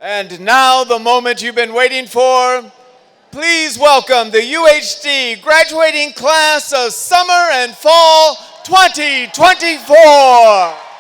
And now the moment you've been waiting for. Please welcome the UHD graduating class of summer and fall 2024.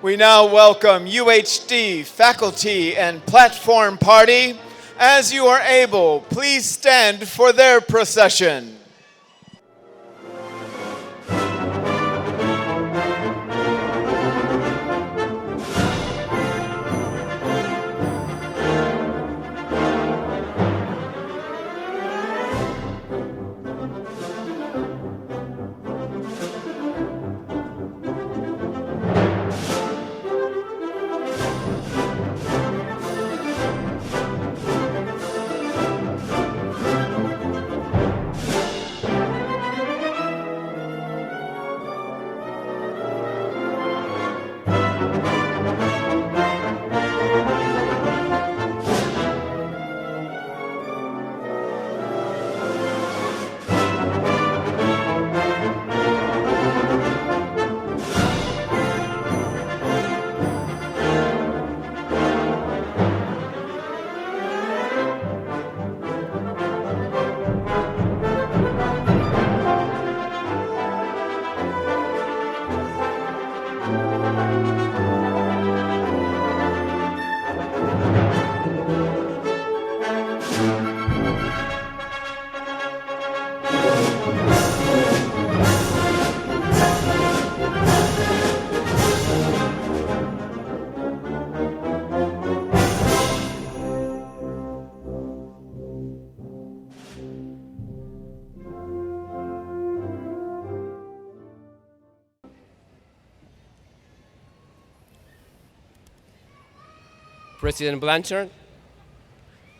We now welcome UHD faculty and platform party. As you are able, please stand for their procession. President Blanchard,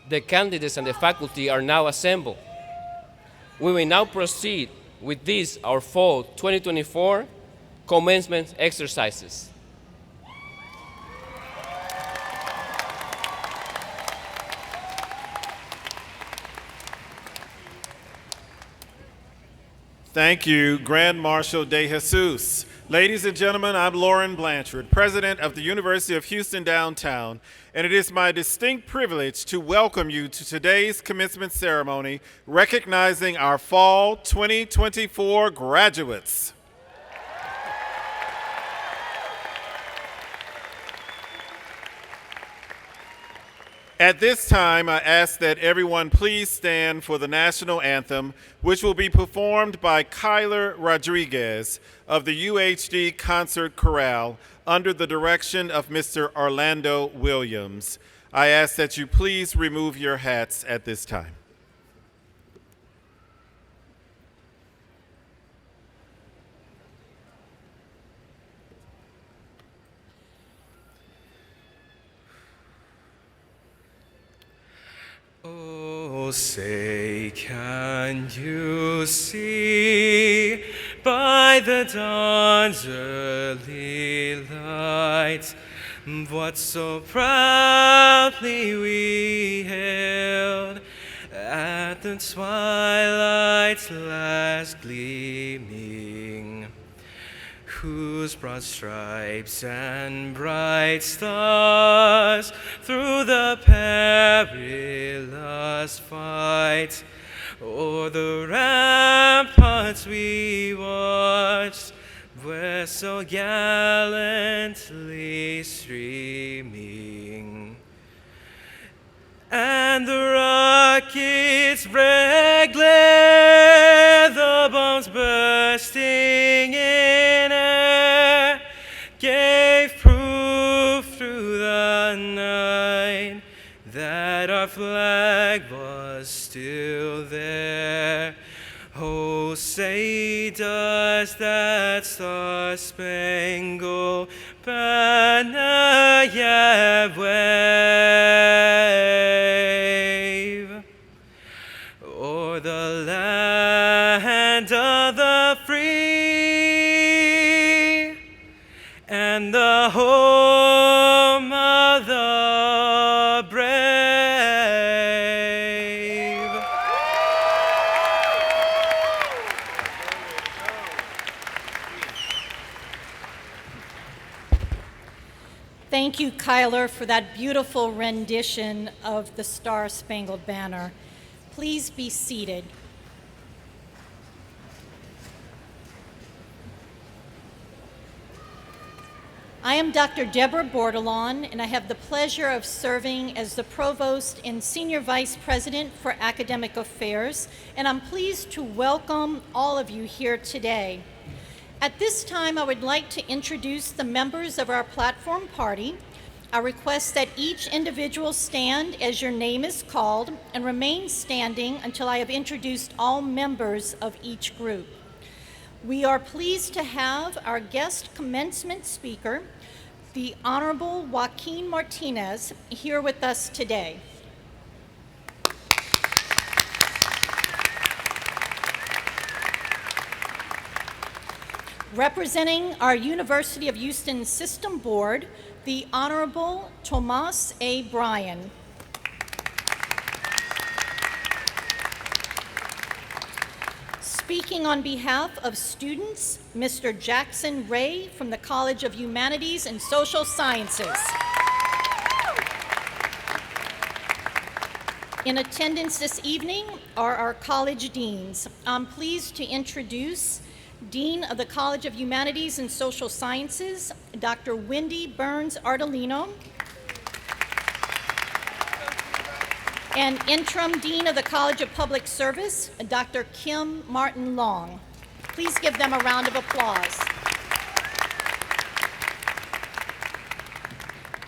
the candidates and the faculty are now assembled. We will now proceed with this, our fall 2024 commencement exercises. Thank you, Grand Marshal De Jesus. Ladies and gentlemen, I'm Lauren Blanchard, President of the University of Houston Downtown, and it is my distinct privilege to welcome you to today's commencement ceremony recognizing our Fall 2024 graduates. At this time, I ask that everyone please stand for the national anthem, which will be performed by Kyler Rodriguez of the UHD Concert Chorale under the direction of Mr. Orlando Williams. I ask that you please remove your hats at this time. Oh, say, can you see by the dawn's early light what so proudly we hailed at the twilight's last gleaming, whose broad stripes and bright stars through the perilous fight o'er the ramparts we watched were so gallantly streaming. And the rocket's red glare, the bombs bursting in air, gave proof through the night that our flag was still there. Oh, say does that star-spangled banner yet wave o'er the land of the free and the home of the brave. Thank you, Kyler, for that beautiful rendition of the Star-Spangled Banner. Please be seated. I am Dr. Deborah Bordelon, and I have the pleasure of serving as the Provost and Senior Vice President for Academic Affairs, and I'm pleased to welcome all of you here today. At this time, I would like to introduce the members of our platform party. I request that each individual stand as your name is called and remain standing until I have introduced all members of each group. We are pleased to have our guest commencement speaker, the Honorable Joaquin Martinez, here with us today. Representing our University of Houston System Board, the Honorable Tomas A. Bryan. Speaking on behalf of students, Mr. Jackson Ray from the College of Humanities and Social Sciences. In attendance this evening are our college deans. I'm pleased to introduce Dean of the College of Humanities and Social Sciences, Dr. Wendy Burns Ardolino, and Interim Dean of the College of Public Service, Dr. Kim Martin Long. Please give them a round of applause.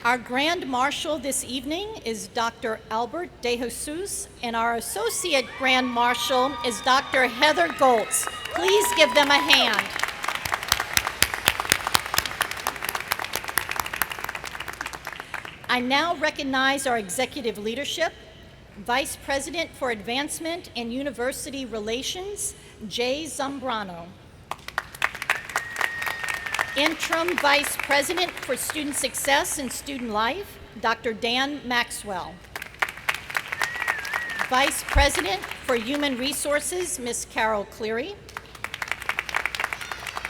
Our Grand Marshal this evening is Dr. Albert De Jesus, and our Associate Grand Marshal is Dr. Heather Goltz. Please give them a hand. I now recognize our executive leadership. Vice President for Advancement and University Relations, Jay Zambrano. Interim Vice President for Student Success and Student Life, Dr. Dan Maxwell. Vice President for Human Resources, Ms. Carol Cleary.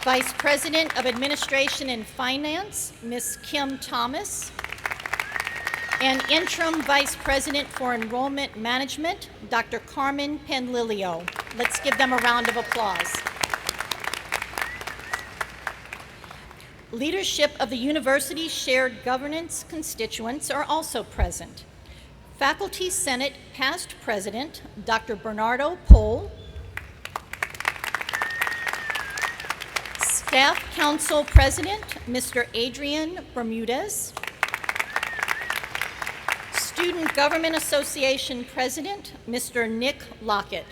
Vice President of Administration and Finance, Ms. Kim Thomas. And Interim Vice President for Enrollment Management, Dr. Carmen Penlilio. Let's give them a round of applause. Leadership of the university's shared governance constituents are also present. Faculty Senate past President, Dr. Bernardo Pohl. Staff Council President, Mr. Adrian Bermudez. Student Government Association President, Mr. Nick Lockett.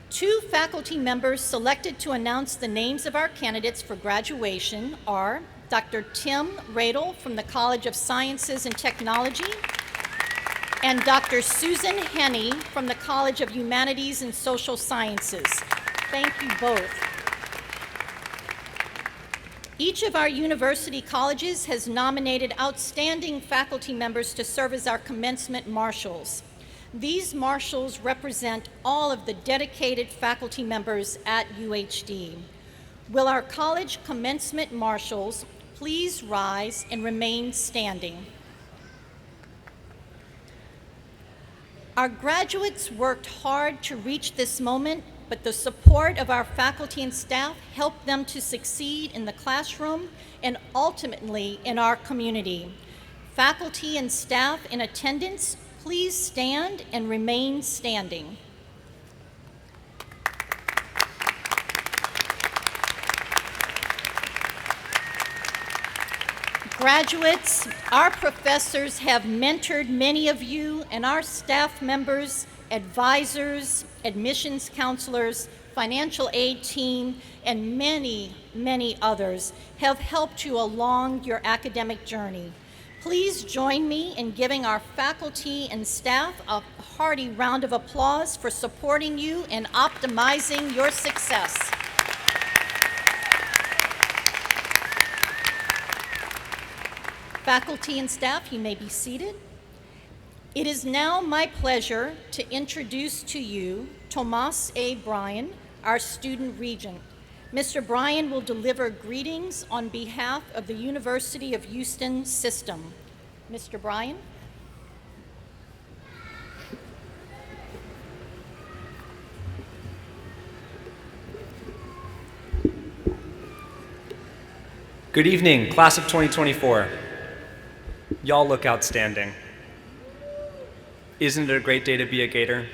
Two faculty members selected to announce the names of our candidates for graduation are Dr. Tim Radel from the College of Sciences and Technology and Dr. Susan Henney from the College of Humanities and Social Sciences. Thank you both. Each of our university colleges has nominated outstanding faculty members to serve as our commencement marshals. These marshals represent all of the dedicated faculty members at UHD. Will our college commencement marshals please rise and remain standing? Our graduates worked hard to reach this moment, but the support of our faculty and staff helped them to succeed in the classroom and ultimately in our community. Faculty and staff in attendance, please stand and remain standing. Graduates, our professors have mentored many of you, and our staff members, advisors, admissions counselors, financial aid team, and many, many others have helped you along your academic journey. Please join me in giving our faculty and staff a hearty round of applause for supporting you and optimizing your success. Faculty and staff, you may be seated. It is now my pleasure to introduce to you Tomas A. Bryan, our student regent. Mr. Bryan will deliver greetings on behalf of the University of Houston system. Mr. Bryan. Good evening, class of 2024. Y'all look outstanding. Isn't it a great day to be a Gator?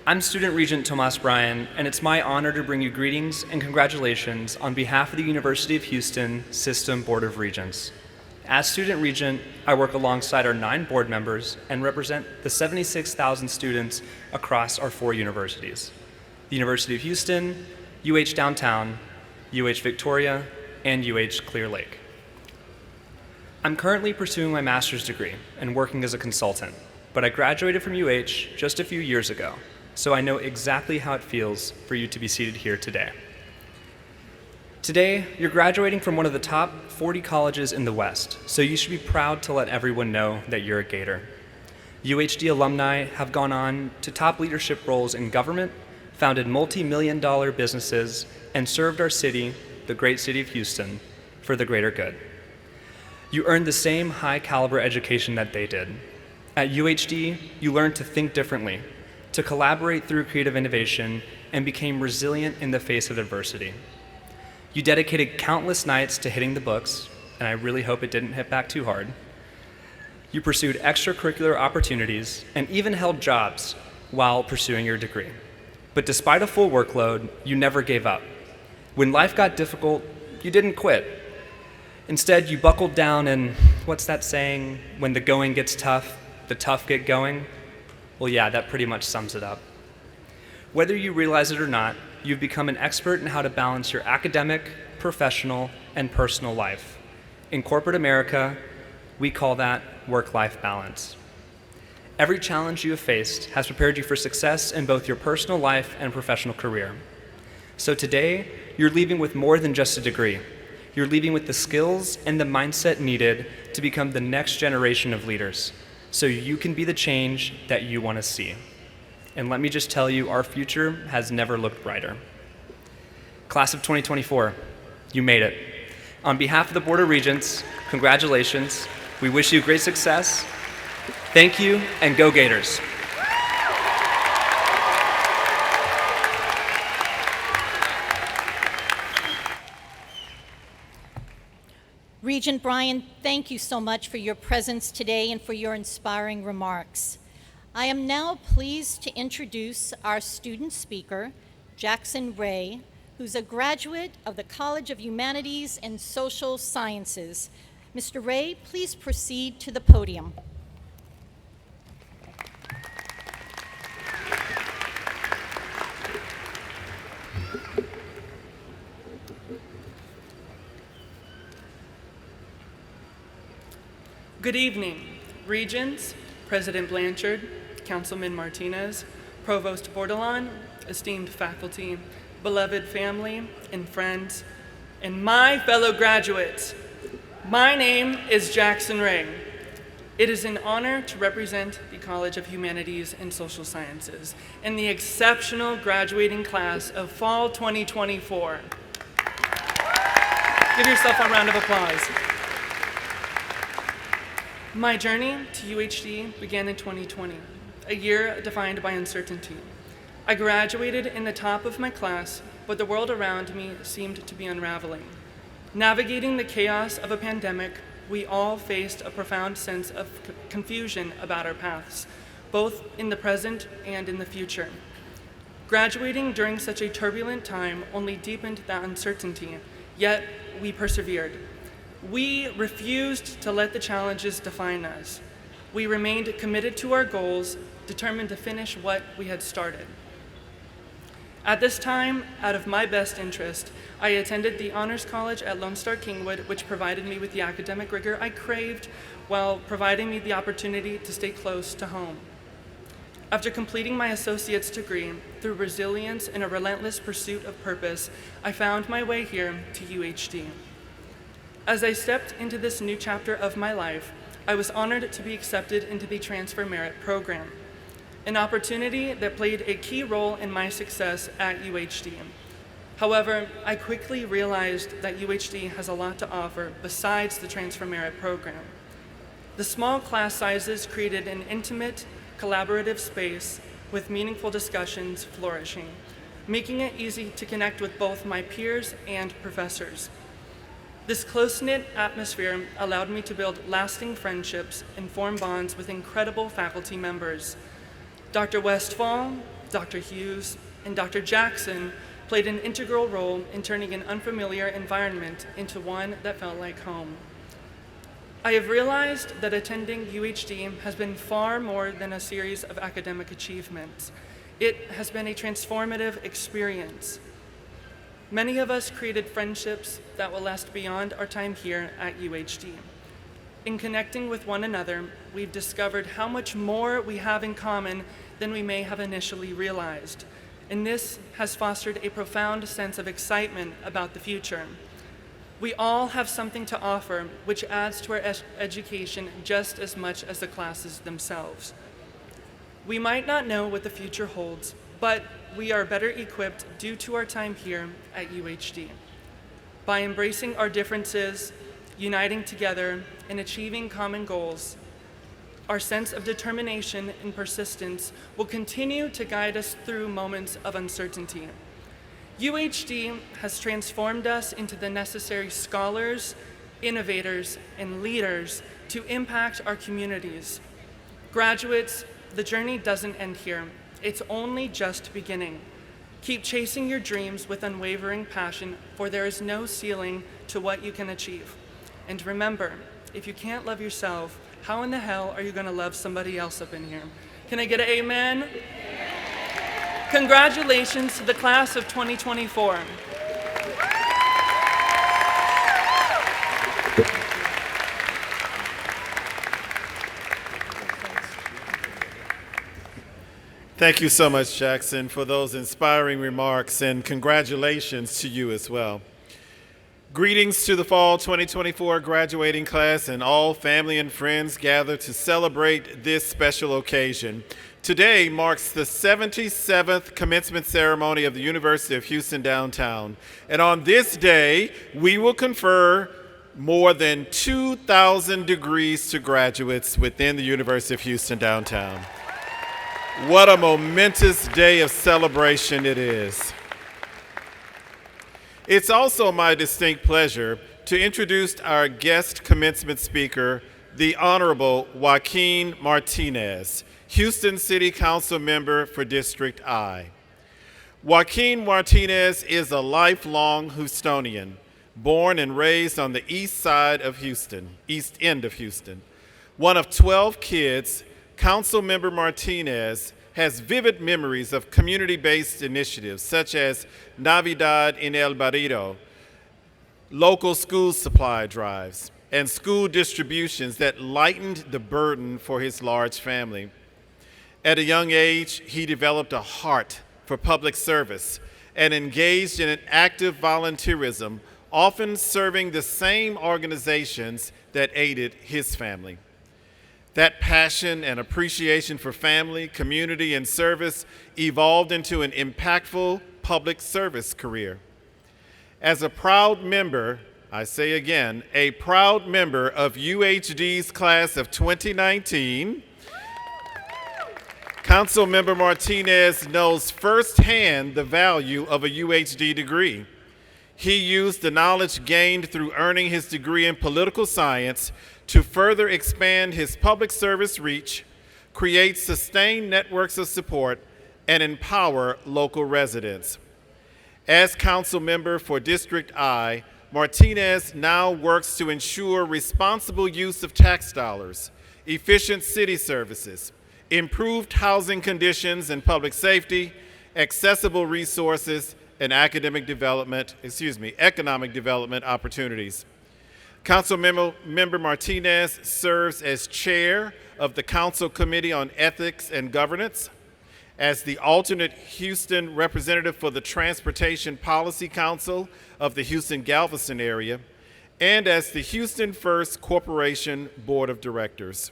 I'm Student Regent Tomas Bryan, and it's my honor to bring you greetings and congratulations on behalf of the University of Houston System Board of Regents. As Student Regent, I work alongside our 9 board members and represent the 76,000 students across our 4 universities: the University of Houston, UH Downtown, UH Victoria, and UH Clear Lake. I'm currently pursuing my master's degree and working as a consultant, but I graduated from UH just a few years ago, so I know exactly how it feels for you to be seated here today. Today, you're graduating from one of the top 40 colleges in the West, so you should be proud to let everyone know that you're a Gator. UHD alumni have gone on to top leadership roles in government, founded multi-million-dollar businesses, and served our city, the great city of Houston, for the greater good. You earned the same high-caliber education that they did. At UHD, you learned to think differently, to collaborate through creative innovation, and became resilient in the face of adversity. You dedicated countless nights to hitting the books, and I really hope it didn't hit back too hard. You pursued extracurricular opportunities and even held jobs while pursuing your degree. But despite a full workload, you never gave up. When life got difficult, you didn't quit. Instead, you buckled down and, what's that saying? When the going gets tough, the tough get going? Well, yeah, that pretty much sums it up. Whether you realize it or not, you've become an expert in how to balance your academic, professional, and personal life. In corporate America, we call that work-life balance. Every challenge you have faced has prepared you for success in both your personal life and professional career. So today, you're leaving with more than just a degree. You're leaving with the skills and the mindset needed to become the next generation of leaders, so you can be the change that you want to see. And let me just tell you, our future has never looked brighter. Class of 2024, you made it. On behalf of the Board of Regents, congratulations. We wish you great success. Thank you, and go Gators. Regent Bryan, thank you so much for your presence today and for your inspiring remarks. I am now pleased to introduce our student speaker, Jackson Ray, who's a graduate of the College of Humanities and Social Sciences. Mr. Ray, please proceed to the podium. Good evening, Regents, President Blanchard, Councilman Martinez, Provost Bordelon, esteemed faculty, beloved family and friends, and my fellow graduates. My name is Jackson Ray. It is an honor to represent the College of Humanities and Social Sciences and the exceptional graduating class of Fall 2024. Give yourself a round of applause. My journey to UHD began in 2020, a year defined by uncertainty. I graduated in the top of my class, but the world around me seemed to be unraveling. Navigating the chaos of a pandemic, we all faced a profound sense of confusion about our paths, both in the present and in the future. Graduating during such a turbulent time only deepened that uncertainty, yet we persevered. We refused to let the challenges define us. We remained committed to our goals, determined to finish what we had started. At this time, out of my best interest, I attended the Honors College at Lone Star Kingwood, which provided me with the academic rigor I craved while providing me the opportunity to stay close to home. After completing my associate's degree, through resilience and a relentless pursuit of purpose, I found my way here to UHD. As I stepped into this new chapter of my life, I was honored to be accepted into the Transfer Merit Program, an opportunity that played a key role in my success at UHD. However, I quickly realized that UHD has a lot to offer besides the Transfer Merit Program. The small class sizes created an intimate, collaborative space with meaningful discussions flourishing. making it easy to connect with both my peers and professors. This close-knit atmosphere allowed me to build lasting friendships and form bonds with incredible faculty members. Dr. Westphal, Dr. Hughes, and Dr. Jackson played an integral role in turning an unfamiliar environment into one that felt like home. I have realized that attending UHD has been far more than a series of academic achievements. It has been a transformative experience. Many of us created friendships that will last beyond our time here at UHD. In connecting with one another, we've discovered how much more we have in common than we may have initially realized, and this has fostered a profound sense of excitement about the future. We all have something to offer, which adds to our education just as much as the classes themselves. We might not know what the future holds, but we are better equipped due to our time here at UHD. By embracing our differences, uniting together, and achieving common goals, our sense of determination and persistence will continue to guide us through moments of uncertainty. UHD has transformed us into the necessary scholars, innovators, and leaders to impact our communities. Graduates, the journey doesn't end here. It's only just beginning. Keep chasing your dreams with unwavering passion, for there is no ceiling to what you can achieve. And remember, if you can't love yourself, how in the hell are you going to love somebody else up in here? Can I get an amen? Congratulations to the class of 2024. Thank you so much, Jackson, for those inspiring remarks, and congratulations to you as well. Greetings to the fall 2024 graduating class and all family and friends gathered to celebrate this special occasion. Today marks the 77th commencement ceremony of the University of Houston downtown. And on this day, we will confer more than 2,000 degrees to graduates within the University of Houston downtown. What a momentous day of celebration it is. It's also my distinct pleasure to introduce our guest commencement speaker, the Honorable Joaquin Martinez, Houston City Council member for District I. Joaquin Martinez is a lifelong Houstonian, born and raised on the east end of Houston. One of 12 kids, Councilmember Martinez has vivid memories of community-based initiatives such as Navidad en El Barrio, local school supply drives, and school distributions that lightened the burden for his large family. At a young age, he developed a heart for public service and engaged in an active volunteerism, often serving the same organizations that aided his family. That passion and appreciation for family, community, and service evolved into an impactful public service career. As a proud member, I say again, a proud member of UHD's class of 2019, Councilmember Martinez knows firsthand the value of a UHD degree. He used the knowledge gained through earning his degree in political science to further expand his public service reach, create sustained networks of support, and empower local residents. As council member for District I, Martinez now works to ensure responsible use of tax dollars, efficient city services, improved housing conditions and public safety, accessible resources, and economic development opportunities. Councilmember Martinez serves as chair of the Council Committee on Ethics and Governance, as the alternate Houston representative for the Transportation Policy Council of the Houston-Galveston area, and as the Houston First Corporation Board of Directors.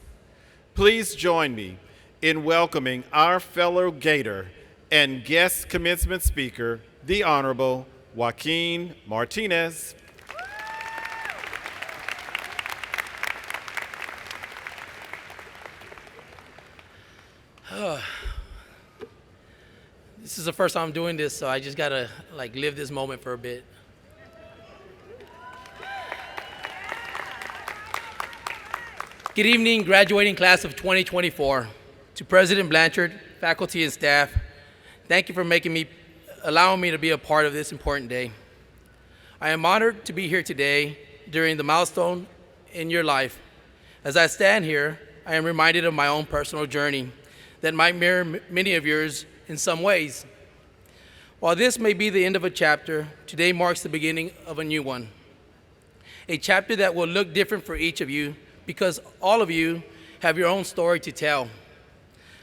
Please join me in welcoming our fellow Gator and guest commencement speaker, the Honorable Joaquin Martinez. This is the first time I'm doing this, so I just gotta like live this moment for a bit. Good evening, graduating class of 2024. To President Blanchard, faculty, and staff, thank you for allowing me to be a part of this important day. I am honored to be here today during the milestone in your life. As I stand here, I am reminded of my own personal journey that might mirror many of yours in some ways. While this may be the end of a chapter, today marks the beginning of a new one. A chapter that will look different for each of you because all of you have your own story to tell.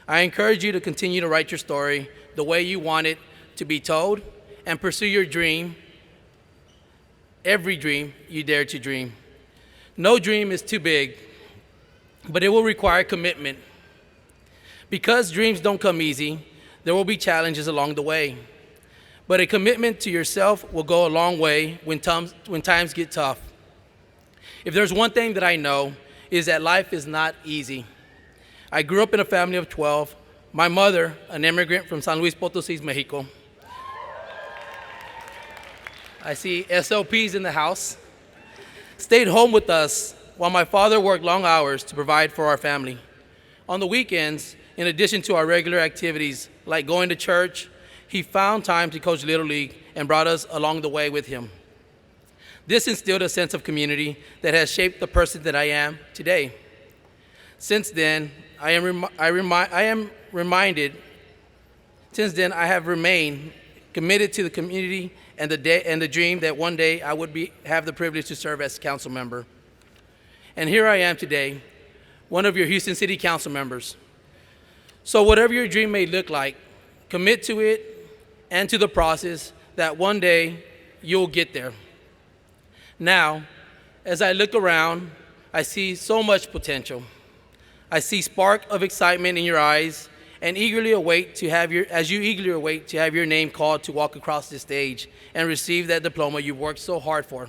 I encourage you to continue to write your story the way you want it to be told and pursue your dream, every dream you dare to dream. No dream is too big, but it will require commitment. Because dreams don't come easy, there will be challenges along the way. But a commitment to yourself will go a long way when times get tough. If there's one thing that I know, is that life is not easy. I grew up in a family of 12. My mother, an immigrant from San Luis Potosí, Mexico. I see SLPs in the house. Stayed home with us while my father worked long hours to provide for our family. On the weekends, in addition to our regular activities like going to church, he found time to coach Little League and brought us along the way with him. This instilled a sense of community that has shaped the person that I am today. Since then, I have remained committed to the community and the dream that one day I would have the privilege to serve as council member. And here I am today, one of your Houston City Council members. So whatever your dream may look like, commit to it and to the process that one day you'll get there. Now, as I look around, I see so much potential. I see spark of excitement in your eyes and as you eagerly await to have your name called to walk across the stage and receive that diploma you've worked so hard for.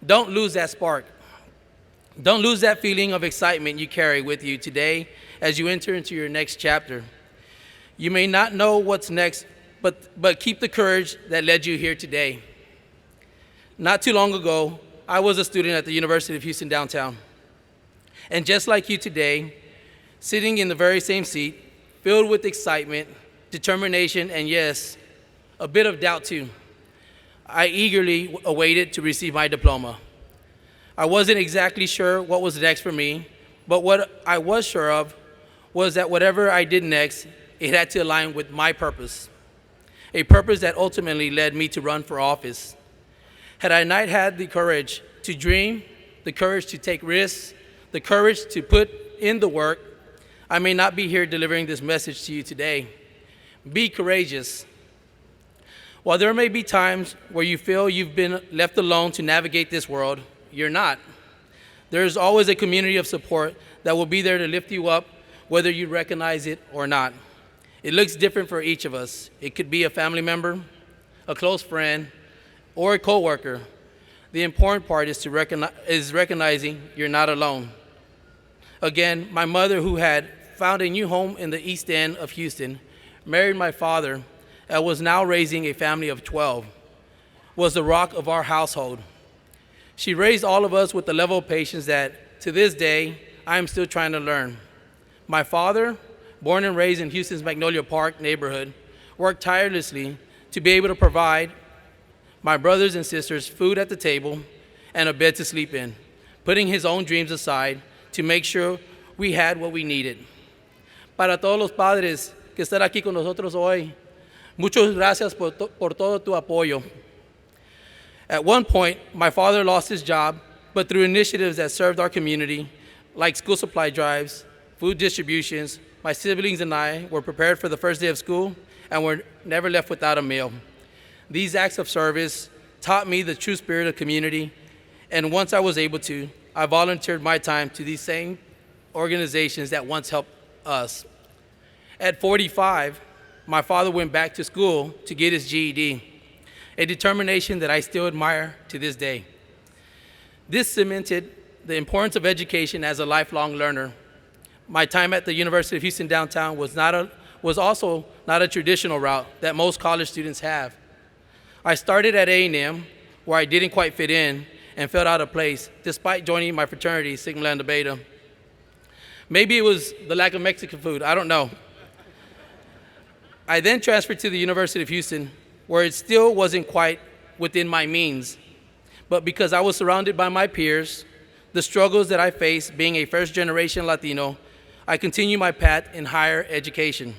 Don't lose that spark. Don't lose that feeling of excitement you carry with you today as you enter into your next chapter. You may not know what's next, but keep the courage that led you here today. Not too long ago, I was a student at the University of Houston downtown. And just like you today, sitting in the very same seat, filled with excitement, determination, and yes, a bit of doubt too, I eagerly awaited to receive my diploma. I wasn't exactly sure what was next for me, but what I was sure of was that whatever I did next, it had to align with my purpose, a purpose that ultimately led me to run for office. Had I not had the courage to dream, the courage to take risks, the courage to put in the work, I may not be here delivering this message to you today. Be courageous. While there may be times where you feel you've been left alone to navigate this world, you're not. There is always a community of support that will be there to lift you up, whether you recognize it or not. It looks different for each of us. It could be a family member, a close friend, or a coworker. The important part is recognizing you're not alone. Again, my mother, who had found a new home in the East End of Houston, married my father, and was now raising a family of 12, was the rock of our household. She raised all of us with the level of patience that, to this day, I am still trying to learn. My father, born and raised in Houston's Magnolia Park neighborhood, worked tirelessly to be able to provide my brothers and sisters food at the table and a bed to sleep in, putting his own dreams aside to make sure we had what we needed. Para todos los padres que están aquí con nosotros hoy, muchas gracias por todo tu apoyo. At one point, my father lost his job, but through initiatives that served our community, like school supply drives, food distributions, my siblings and I were prepared for the first day of school and were never left without a meal. These acts of service taught me the true spirit of community, and once I was able to, I volunteered my time to these same organizations that once helped us. At 45, my father went back to school to get his GED, a determination that I still admire to this day. This cemented the importance of education as a lifelong learner. My time at the University of Houston downtown was was also not a traditional route that most college students have. I started at A&M, where I didn't quite fit in and felt out of place, despite joining my fraternity, Sigma Lambda Beta. Maybe it was the lack of Mexican food, I don't know. I then transferred to the University of Houston, where it still wasn't quite within my means. But because I was surrounded by my peers, the struggles that I faced being a first-generation Latino, I continued my path in higher education.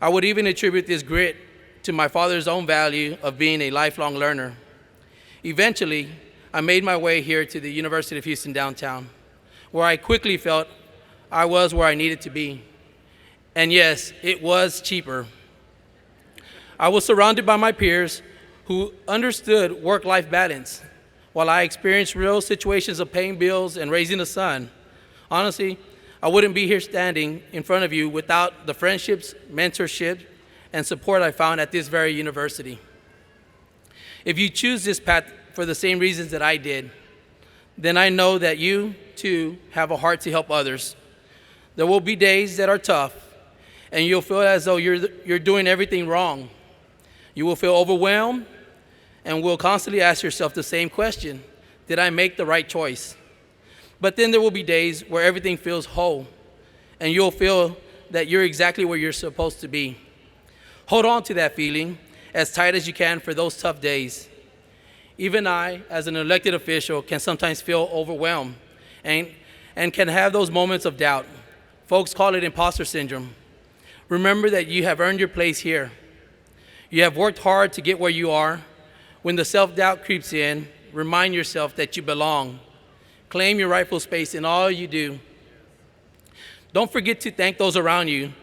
I would even attribute this grit to my father's own value of being a lifelong learner. Eventually, I made my way here to the University of Houston downtown, where I quickly felt I was where I needed to be. And yes, it was cheaper. I was surrounded by my peers who understood work-life balance, while I experienced real situations of paying bills and raising a son. Honestly, I wouldn't be here standing in front of you without the friendships, mentorship, and support I found at this very university. If you choose this path for the same reasons that I did, then I know that you, too, have a heart to help others. There will be days that are tough, and you'll feel as though you're doing everything wrong. You will feel overwhelmed and will constantly ask yourself the same question: did I make the right choice? But then there will be days where everything feels whole, and you'll feel that you're exactly where you're supposed to be. Hold on to that feeling as tight as you can for those tough days. Even I, as an elected official, can sometimes feel overwhelmed and can have those moments of doubt. Folks call it imposter syndrome. Remember that you have earned your place here. You have worked hard to get where you are. When the self-doubt creeps in, remind yourself that you belong. Claim your rightful space in all you do. Don't forget to thank those around you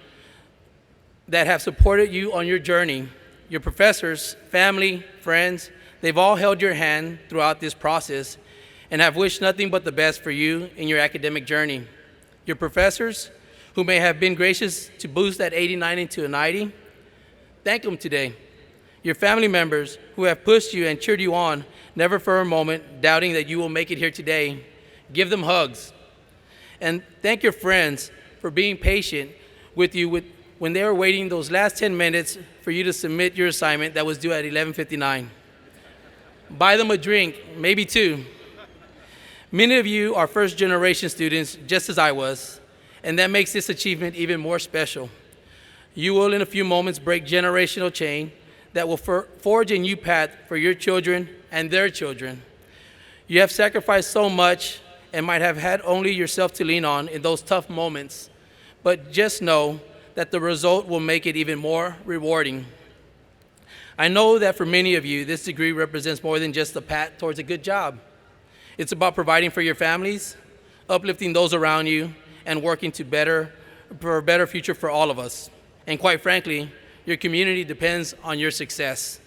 that have supported you on your journey. Your professors, family, friends, they've all held your hand throughout this process and have wished nothing but the best for you in your academic journey. Your professors, who may have been gracious to boost that 89 into a 90, thank them today. Your family members who have pushed you and cheered you on, never for a moment doubting that you will make it here today, give them hugs. And thank your friends for being patient with you when they were waiting those last 10 minutes for you to submit your assignment that was due at 11:59. Buy them a drink, maybe two. Many of you are first-generation students, just as I was, and that makes this achievement even more special. You will, in a few moments, break generational chain that will forge a new path for your children and their children. You have sacrificed so much and might have had only yourself to lean on in those tough moments, but just know that the result will make it even more rewarding. I know that for many of you, this degree represents more than just a path towards a good job. It's about providing for your families, uplifting those around you, and working for a better future for all of us. And quite frankly, your community depends on your success.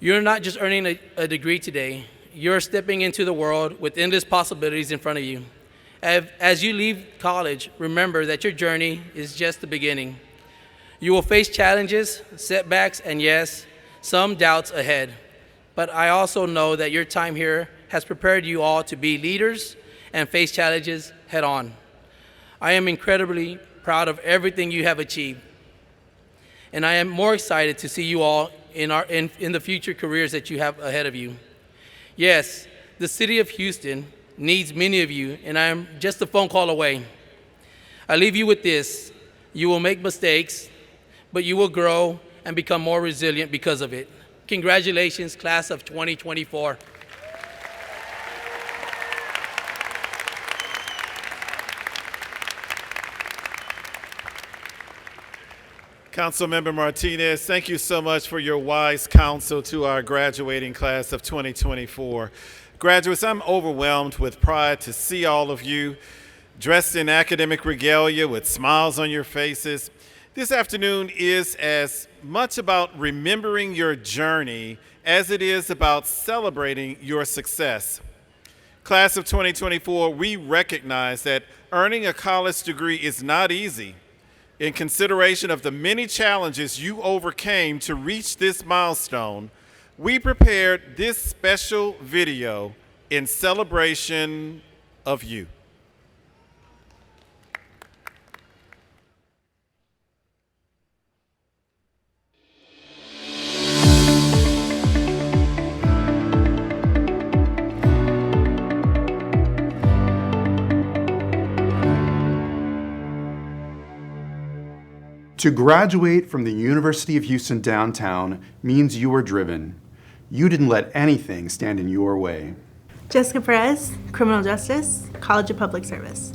You're not just earning a degree today, you're stepping into the world with endless possibilities in front of you. As you leave college, remember that your journey is just the beginning. You will face challenges, setbacks, and yes, some doubts ahead. But I also know that your time here has prepared you all to be leaders and face challenges head on. I am incredibly proud of everything you have achieved. And I am more excited to see you all in the future careers that you have ahead of you. Yes, the city of Houston needs many of you, and I am just a phone call away. I leave you with this: you will make mistakes, but you will grow and become more resilient because of it. Congratulations, class of 2024. Councilmember Martinez, thank you so much for your wise counsel to our graduating class of 2024. Graduates, I'm overwhelmed with pride to see all of you dressed in academic regalia with smiles on your faces. This afternoon is as much about remembering your journey as it is about celebrating your success. Class of 2024, we recognize that earning a college degree is not easy. In consideration of the many challenges you overcame to reach this milestone, we prepared this special video in celebration of you. To graduate from the University of Houston downtown means you were driven. You didn't let anything stand in your way. Jessica Perez, Criminal Justice, College of Public Service.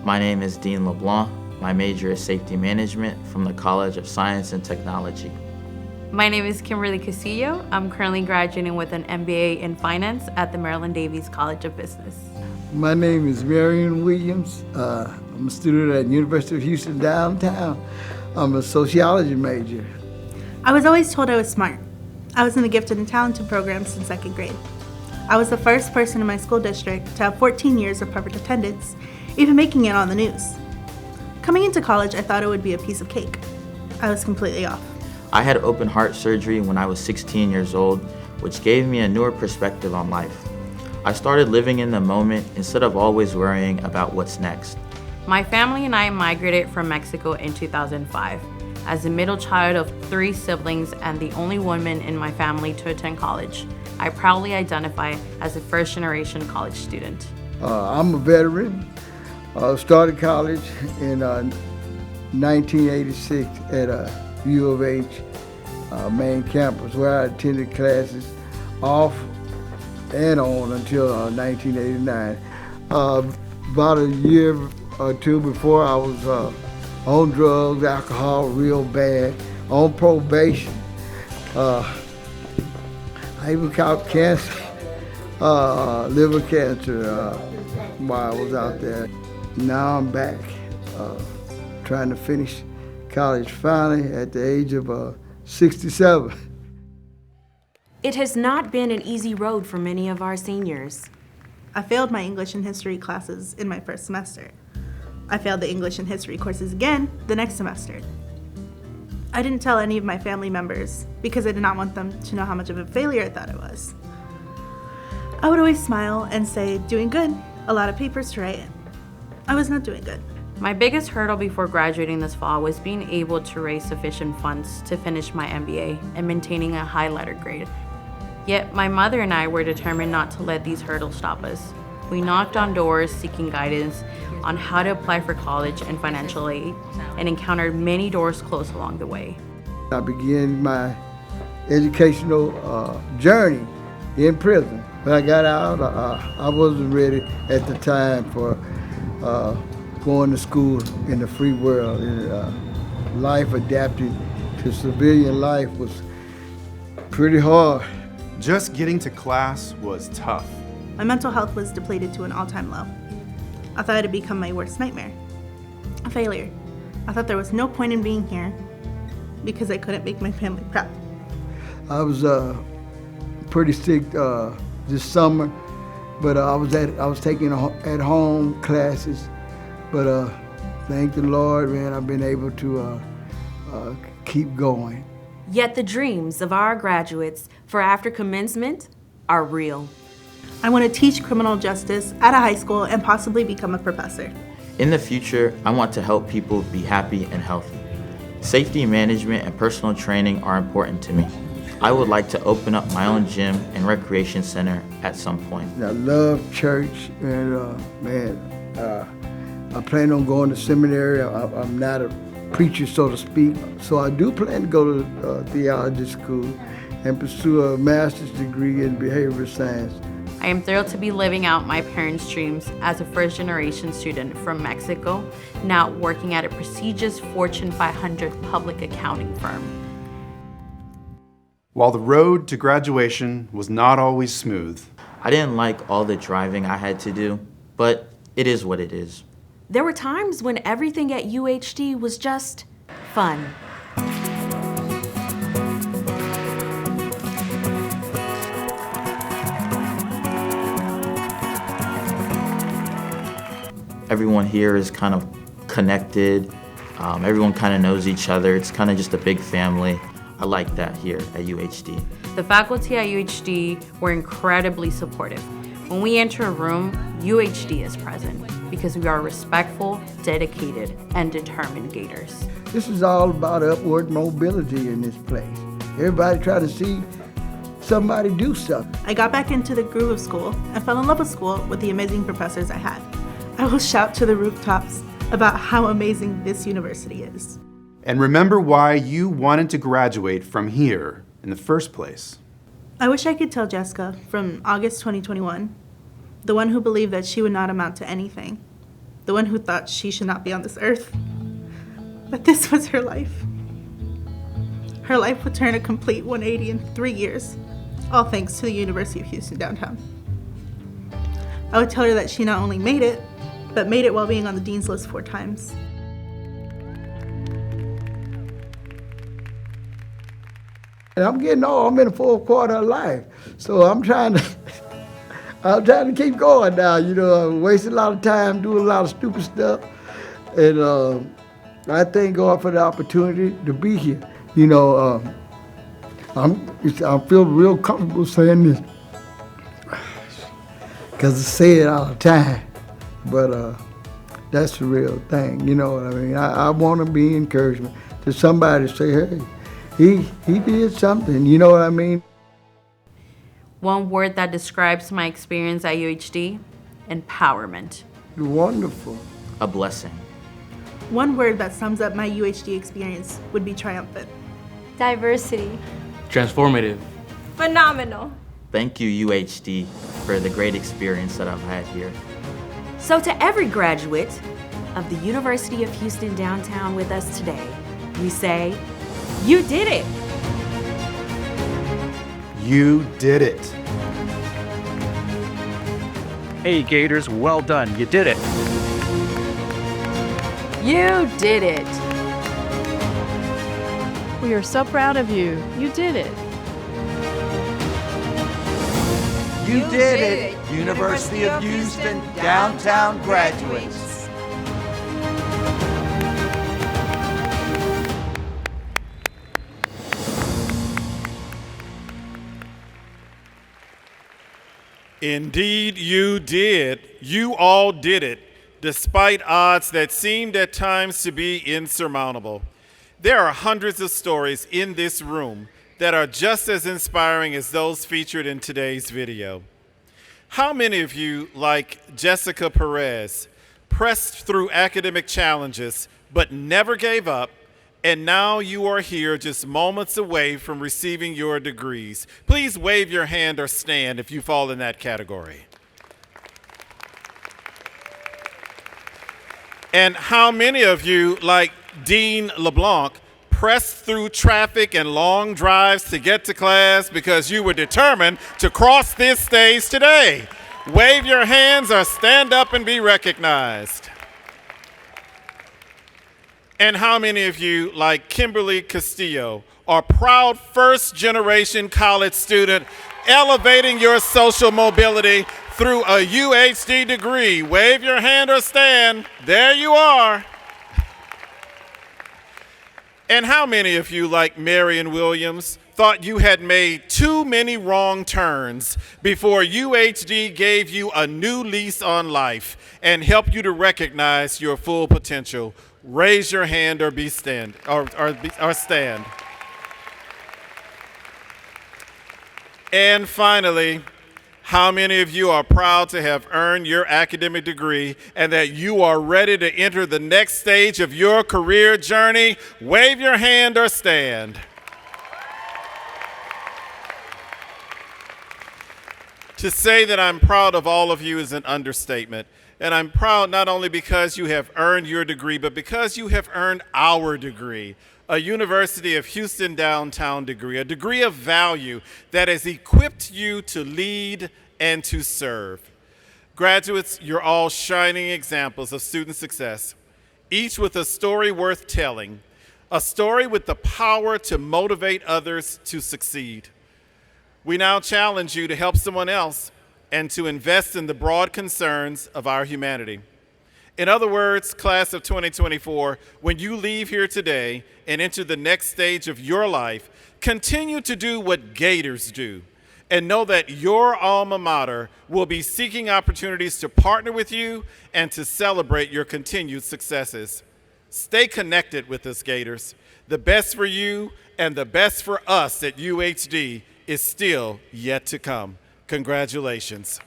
My name is Dean LeBlanc. My major is Safety Management from the College of Science and Technology. My name is Kimberly Casillo. I'm currently graduating with an MBA in Finance at the Maryland Davies College of Business. My name is Marion Williams. I'm a student at University of Houston downtown. I'm a sociology major. I was always told I was smart. I was in the gifted and talented program since 2nd grade. I was the first person in my school district to have 14 years of perfect attendance, even making it on the news. Coming into college, I thought it would be a piece of cake. I was completely off. I had open heart surgery when I was 16 years old, which gave me a newer perspective on life. I started living in the moment instead of always worrying about what's next. My family and I migrated from Mexico in 2005. As the middle child of 3 siblings and the only woman in my family to attend college, I proudly identify as a first-generation college student. I'm a veteran. Started college in 1986 at U of H main campus, where I attended classes off and on until 1989. About a year or two before, I was on drugs, alcohol, real bad, on probation. I even caught cancer, liver cancer, while I was out there. Now I'm back, trying to finish college finally at the age of 67. It has not been an easy road for many of our seniors. I failed my English and history classes in my first semester. I failed the English and history courses again the next semester. I didn't tell any of my family members because I did not want them to know how much of a failure I thought I was. I would always smile and say, doing good, a lot of papers to write. I was not doing good. My biggest hurdle before graduating this fall was being able to raise sufficient funds to finish my MBA and maintaining a high letter grade. Yet my mother and I were determined not to let these hurdles stop us. We knocked on doors seeking guidance on how to apply for college and financial aid, and encountered many doors closed along the way. I began my educational journey in prison. When I got out, I wasn't ready at the time for going to school in the free world. Life adapting to civilian life was pretty hard. Just getting to class was tough. My mental health was depleted to an all-time low. I thought it had become my worst nightmare. A failure. I thought there was no point in being here because I couldn't make my family proud. I was pretty sick this summer, but I was taking at-home classes. But thank the Lord, man, I've been able to keep going. Yet the dreams of our graduates for after commencement are real. I want to teach criminal justice at a high school and possibly become a professor. In the future, I want to help people be happy and healthy. Safety management and personal training are important to me. I would like to open up my own gym and recreation center at some point. I love church, and I plan on going to seminary. I'm not a preacher, so to speak, so I do plan to go to theology school and pursue a master's degree in behavioral science. I am thrilled to be living out my parents' dreams as a first-generation student from Mexico, now working at a prestigious Fortune 500 public accounting firm. While the road to graduation was not always smooth, I didn't like all the driving I had to do, but it is what it is. There were times when everything at UHD was just fun. Everyone here is kind of connected. Everyone kind of knows each other. It's kind of just a big family. I like that here at UHD. The faculty at UHD were incredibly supportive. When we enter a room, UHD is present because we are respectful, dedicated, and determined Gators. This is all about upward mobility in this place. Everybody trying to see somebody do something. I got back into the groove of school and fell in love with school with the amazing professors I had. I will shout to the rooftops about how amazing this university is. And remember why you wanted to graduate from here in the first place. I wish I could tell Jessica from August 2021, the one who believed that she would not amount to anything, the one who thought she should not be on this earth. But this was her life. Her life would turn a complete 180 in 3 years, all thanks to the University of Houston downtown. I would tell her that she not only made it, but made it while being on the Dean's List 4 times. And I'm getting old. I'm in the fourth quarter of life. So I'm trying to keep going now. You know, I'm wasting a lot of time, doing a lot of stupid stuff. And I thank God for the opportunity to be here. You know, I feel real comfortable saying this because I say it all the time. But that's the real thing. You know what I mean? I want to be encouragement to somebody to say, hey, he did something, you know what I mean? One word that describes my experience at UHD, empowerment. Wonderful. A blessing. One word that sums up my UHD experience would be triumphant. Diversity. Transformative. Phenomenal. Thank you, UHD, for the great experience that I've had here. So to every graduate of the University of Houston downtown with us today, we say, you did it! You did it. Hey Gators, well done, you did it. You did it! We are so proud of you. You did it. You did it, University of Houston downtown graduates. Indeed, you did. You all did it, despite odds that seemed at times to be insurmountable. There are hundreds of stories in this room that are just as inspiring as those featured in today's video. How many of you, like Jessica Perez, pressed through academic challenges but never gave up, and now you are here just moments away from receiving your degrees? Please wave your hand or stand if you fall in that category. And how many of you, like Dean LeBlanc, pressed through traffic and long drives to get to class because you were determined to cross this stage today? Wave your hands or stand up and be recognized. And how many of you, like Kimberly Castillo, are proud first-generation college student elevating your social mobility through a UHD degree? Wave your hand or stand. There you are. And how many of you, like Marion Williams, thought you had made too many wrong turns before UHD gave you a new lease on life and helped you to recognize your full potential? Raise your hand or stand. And finally, how many of you are proud to have earned your academic degree and that you are ready to enter the next stage of your career journey? Wave your hand or stand. To say that I'm proud of all of you is an understatement. And I'm proud not only because you have earned your degree, but because you have earned our degree, a University of Houston downtown degree, a degree of value that has equipped you to lead and to serve. Graduates, you're all shining examples of student success, each with a story worth telling, a story with the power to motivate others to succeed. We now challenge you to help someone else and to invest in the broad concerns of our humanity. In other words, class of 2024, when you leave here today and enter the next stage of your life, continue to do what Gators do and know that your alma mater will be seeking opportunities to partner with you and to celebrate your continued successes. Stay connected with us, Gators. The best for you and the best for us at UHD is still yet to come. Congratulations.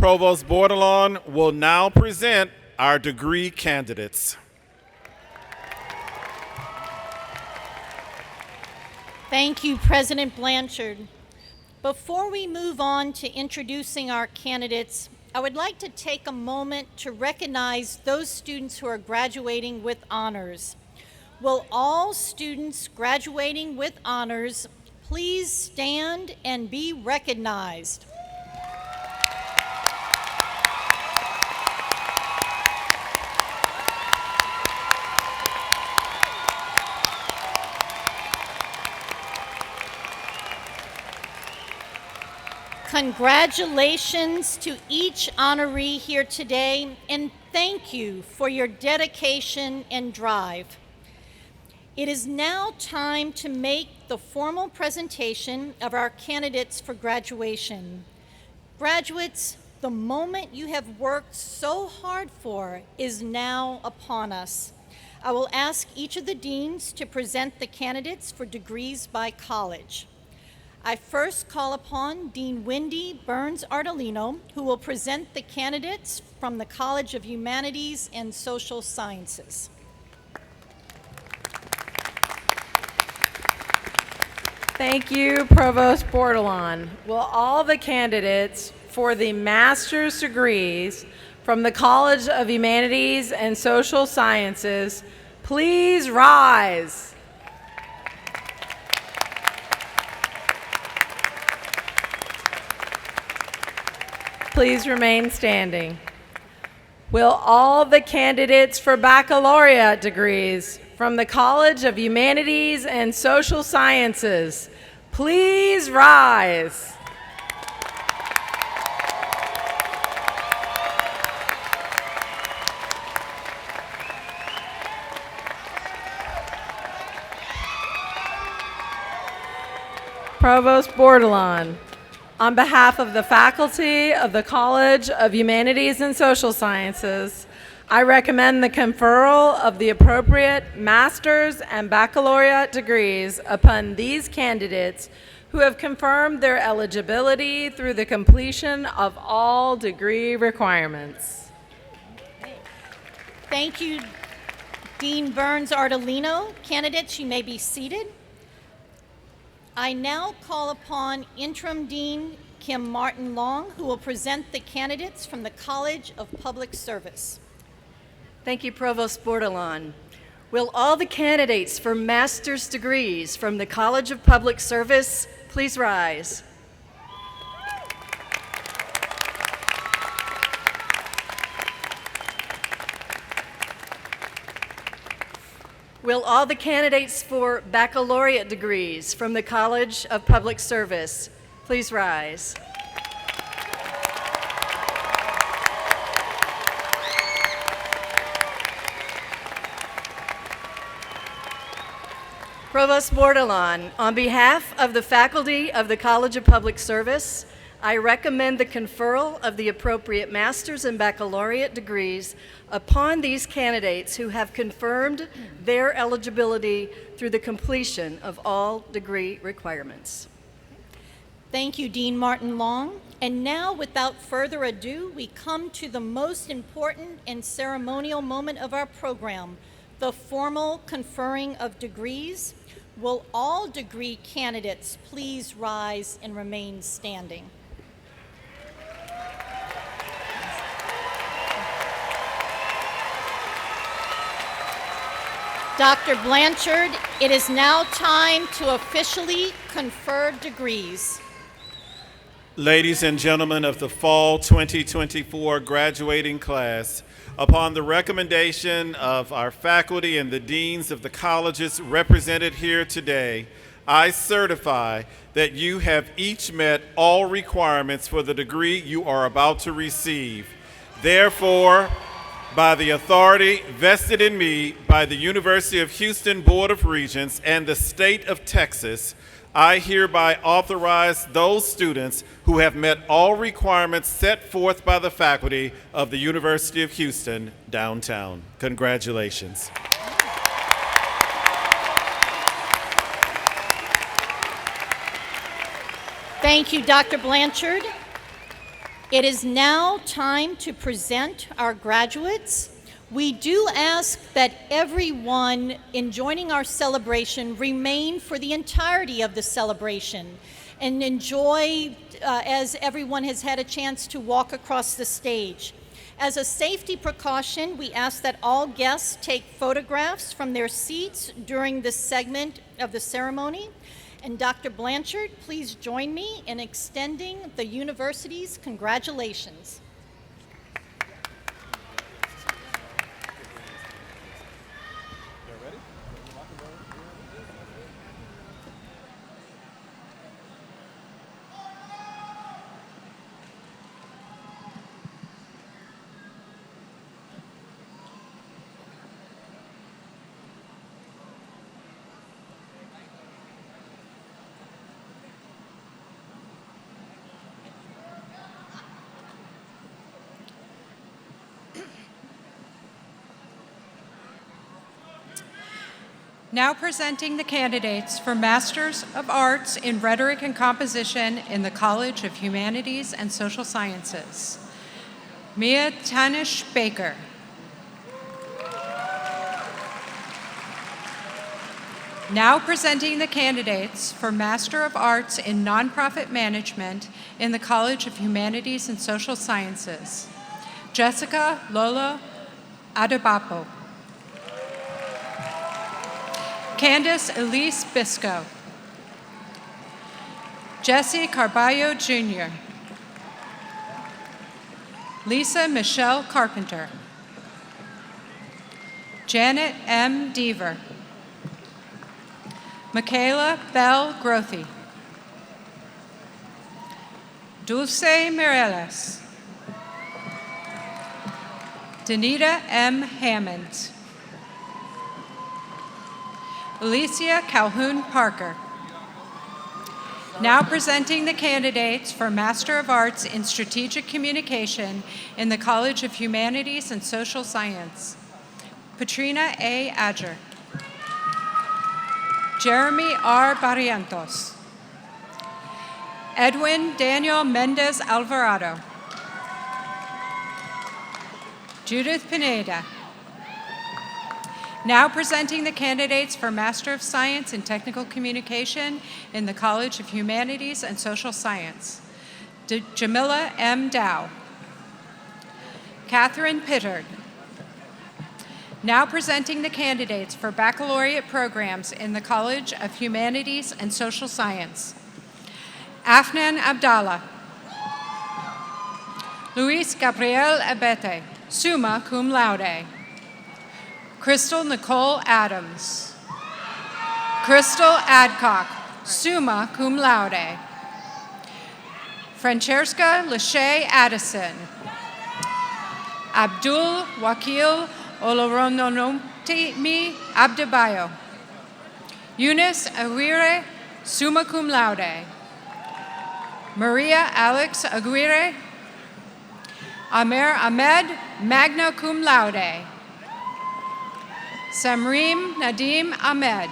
Provost Bordelon will now present our degree candidates. Thank you, President Blanchard. Before we move on to introducing our candidates, I would like to take a moment to recognize those students who are graduating with honors. Will all students graduating with honors please stand and be recognized? Congratulations to each honoree here today, and thank you for your dedication and drive. It is now time to make the formal presentation of our candidates for graduation. Graduates, the moment you have worked so hard for is now upon us. I will ask each of the deans to present the candidates for degrees by college. I first call upon Dean Wendy Burns-Ardolino, who will present the candidates from the College of Humanities and Social Sciences. Thank you, Provost Bordelon. Will all the candidates for the master's degrees from the College of Humanities and Social Sciences please rise? Please remain standing. Will all the candidates for baccalaureate degrees from the College of Humanities and Social Sciences please rise? Provost Bordelon, on behalf of the faculty of the College of Humanities and Social Sciences, I recommend the conferral of the appropriate master's and baccalaureate degrees upon these candidates who have confirmed their eligibility through the completion of all degree requirements. Thank you, Dean Burns-Ardolino. Candidates, you may be seated. I now call upon Interim Dean Kim Martin-Long, who will present the candidates from the College of Public Service. Thank you, Provost Bordelon. Will all the candidates for master's degrees from the College of Public Service please rise? Will all the candidates for baccalaureate degrees from the College of Public Service please rise? Provost Bordelon, on behalf of the faculty of the College of Public Service, I recommend the conferral of the appropriate master's and baccalaureate degrees upon these candidates who have confirmed their eligibility through the completion of all degree requirements. Thank you, Dean Martin-Long. And now, without further ado, we come to the most important and ceremonial moment of our program, the formal conferring of degrees. Will all degree candidates please rise and remain standing? Dr. Blanchard, it is now time to officially confer degrees. Ladies and gentlemen of the Fall 2024 graduating class, upon the recommendation of our faculty and the deans of the colleges represented here today, I certify that you have each met all requirements for the degree you are about to receive. Therefore, by the authority vested in me by the University of Houston Board of Regents and the State of Texas, I hereby authorize those students who have met all requirements set forth by the faculty of the University of Houston downtown. Congratulations. Thank you, Dr. Blanchard. It is now time to present our graduates. We do ask that everyone in joining our celebration remain for the entirety of the celebration and enjoy as everyone has had a chance to walk across the stage. As a safety precaution, we ask that all guests take photographs from their seats during this segment of the ceremony. And Dr. Blanchard, please join me in extending the university's congratulations. Now presenting the candidates for Masters of Arts in Rhetoric and Composition in the College of Humanities and Social Sciences. Mia Tanish Baker. Now presenting the candidates for Master of Arts in Nonprofit Management in the College of Humanities and Social Sciences. Jessica Lola Adebapo. Candace Elise Bisco. Jesse Carballo Jr. Lisa Michelle Carpenter. Janet M. Deaver. Michaela Bell Grothy. Dulce Mireles. Danita M. Hammond. Alicia Calhoun Parker. Now presenting the candidates for Master of Arts in Strategic Communication in the College of Humanities and Social Science. Patrina A. Adger. Jeremy R. Barrientos. Edwin Daniel Mendez Alvarado. Judith Pineda. Now presenting the candidates for Master of Science in Technical Communication in the College of Humanities and Social Science. Jamila M. Dow. Catherine Pittard. Now presenting the candidates for baccalaureate programs in the College of Humanities and Social Science. Afnan Abdallah. Luis Gabriel Abete, summa cum laude. Crystal Nicole Adams. Crystal Adcock, summa cum laude. Francesca Lachey Addison. Abdul Wakil Oloronomtimi Abdebayo. Eunice Aguirre, summa cum laude. Maria Alex Aguirre. Amer Ahmed, magna cum laude. Samreem Nadim Ahmed.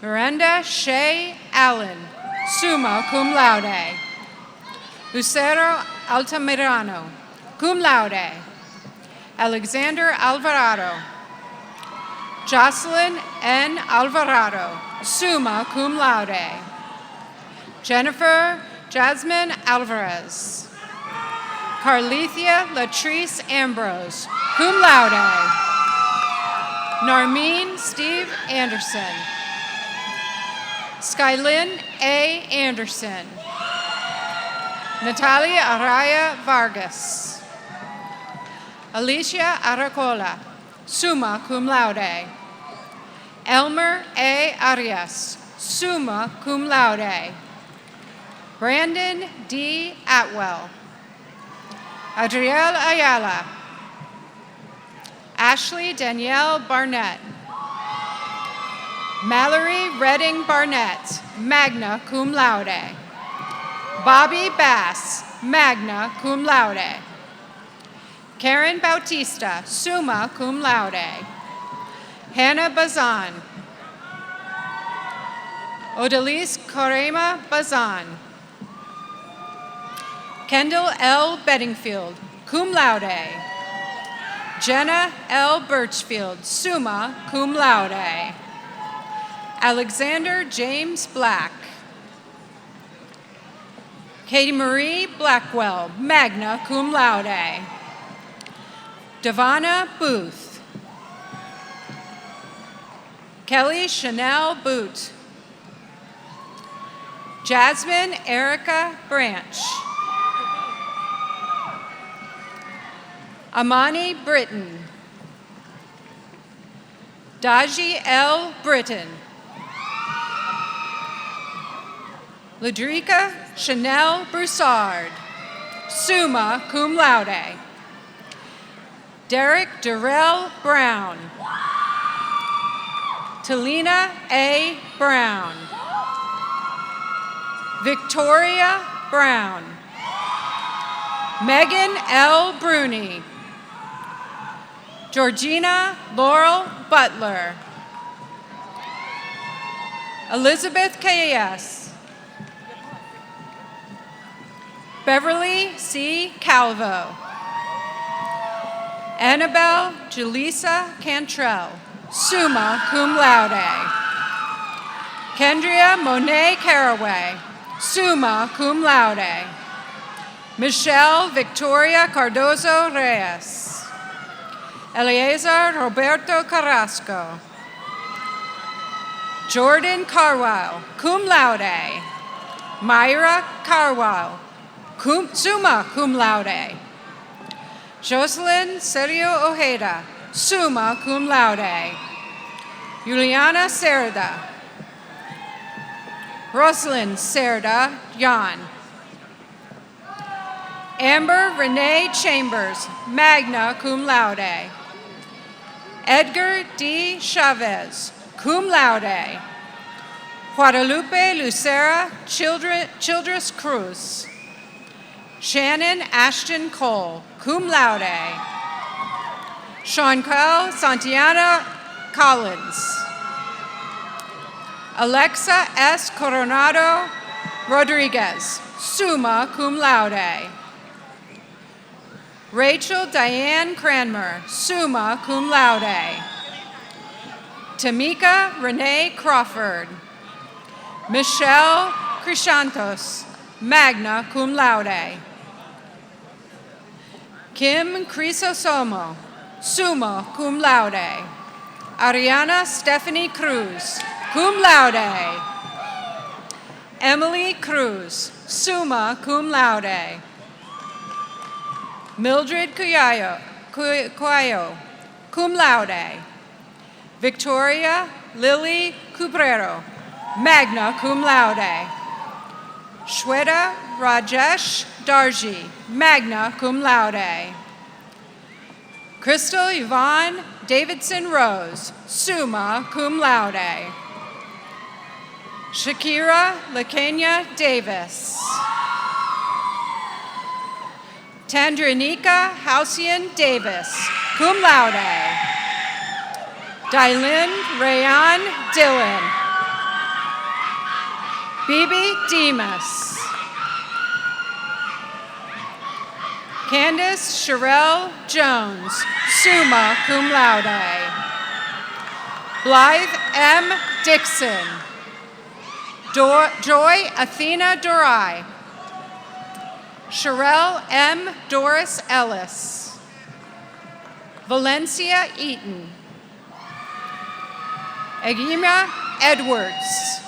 Miranda Shea Allen, summa cum laude. Lucero Altamirano, cum laude. Alexander Alvarado. Jocelyn N. Alvarado, summa cum laude. Jennifer Jasmine Alvarez. Carlethia Latrice Ambrose, cum laude. Narmeen Steve Anderson. Skylyn A. Anderson. Natalia Araya Vargas. Alicia Aracola, summa cum laude. Elmer A. Arias, summa cum laude. Brandon D. Atwell. Adrielle Ayala. Ashley Danielle Barnett. Mallory Redding Barnett, magna cum laude. Bobby Bass, magna cum laude. Karen Bautista, summa cum laude. Hannah Bazan. Odalise Corema Bazan. Kendall L. Bedingfield, cum laude. Jenna L. Birchfield, summa cum laude. Alexander James Black. Katie Marie Blackwell, magna cum laude. Devonna Booth. Kelly Chanel Boot. Jasmine Erica Branch. Amani Britton. Daji L. Britton. Ladrika Chanel Broussard, summa cum laude. Derek Durrell Brown. Talina A. Brown. Victoria Brown. Megan L. Bruni. Georgina Laurel Butler. Elizabeth K.S. Beverly C. Calvo. Annabelle Julissa Cantrell, summa cum laude. Kendria Monet Caraway, summa cum laude. Michelle Victoria Cardozo Reyes. Eleazar Roberto Carrasco. Jordan Carwile, cum laude. Myra Carwile, summa cum laude. Jocelyn Sergio Ojeda, summa cum laude. Juliana Cerda. Rosalind Cerda, Jan. Amber Renee Chambers, magna cum laude. Edgar D. Chavez, cum laude. Guadalupe Lucera Childress Cruz. Shannon Ashton Cole, cum laude. Chancal Santiana Collins. Alexa S. Coronado Rodriguez, summa cum laude. Rachel Diane Cranmer, summa cum laude. Tamika Renee Crawford. Michelle Crishantos, magna cum laude. Kim Crisostomo, summa cum laude. Ariana Stephanie Cruz, cum laude. Emily Cruz, summa cum laude. Mildred Cuello, cum laude. Victoria Lily Cubrero, magna cum laude. Shweta Rajesh Darji, magna cum laude. Crystal Yvonne Davidson Rose, summa cum laude. Shakira Lakenya Davis. Tandranika Halcyon Davis, cum laude. Dylin Rayan Dillon. Bibi Demas. Candace Sherelle Jones, summa cum laude. Blythe M. Dixon. Joy Athena Dorai. Sherelle M. Doris Ellis. Valencia Eaton. Egima Edwards.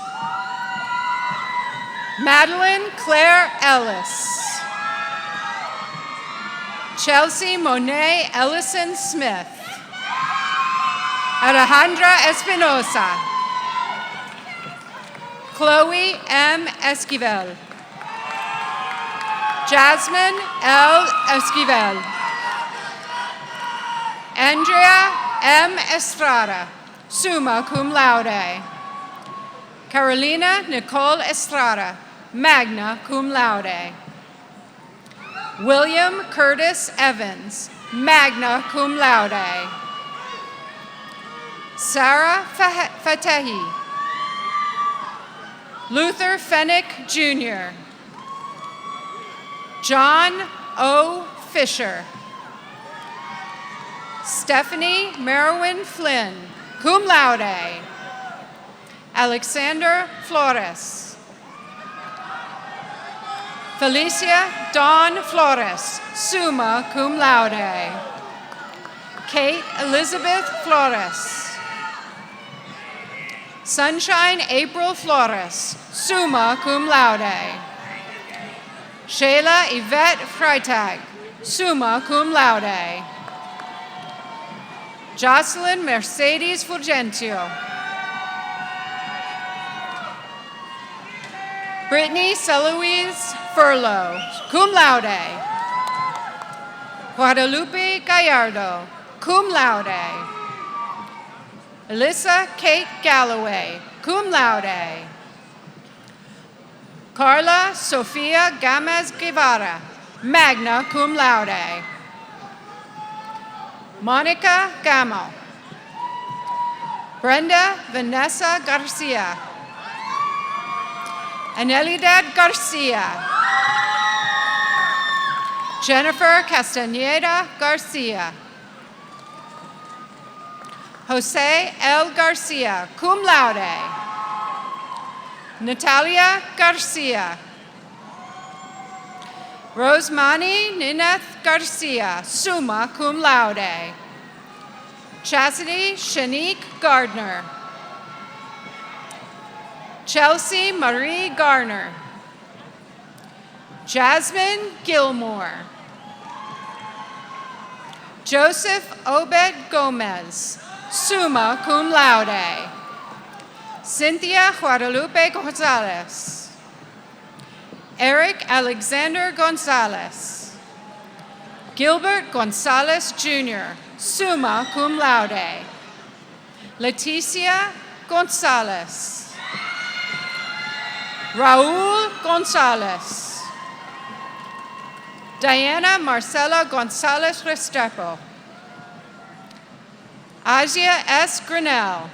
Madeline Claire Ellis. Chelsea Monet Ellison Smith. Alejandra Espinosa. Chloe M. Esquivel. Jasmine L. Esquivel. Andrea M. Estrada, summa cum laude. Carolina Nicole Estrada, magna cum laude. William Curtis Evans, magna cum laude. Sarah Fatehi. Luther Fennick Jr. John O. Fisher. Stephanie Merwin Flynn, cum laude. Alexander Flores. Felicia Dawn Flores, summa cum laude. Kate Elizabeth Flores. Sunshine April Flores, summa cum laude. Shayla Yvette Freitag, summa cum laude. Jocelyn Mercedes Fulgencio. Brittany Celoise Furlow, cum laude. Guadalupe Gallardo, cum laude. Alyssa Kate Galloway, cum laude. Carla Sofia Gamez Guevara, magna cum laude. Monica Gamo. Brenda Vanessa Garcia. Anelidad Garcia. Jennifer Castaneda Garcia. Jose L. Garcia, cum laude. Natalia Garcia. Rosemani Nineth Garcia, summa cum laude. Chastity Shanique Gardner. Chelsea Marie Garner. Jasmine Gilmore. Joseph Obed Gomez, summa cum laude. Cynthia Guadalupe Gonzalez. Eric Alexander Gonzalez. Gilbert Gonzalez Jr., summa cum laude. Leticia Gonzalez. Raul Gonzalez. Diana Marcela Gonzalez Restrepo. Asia S. Grinnell.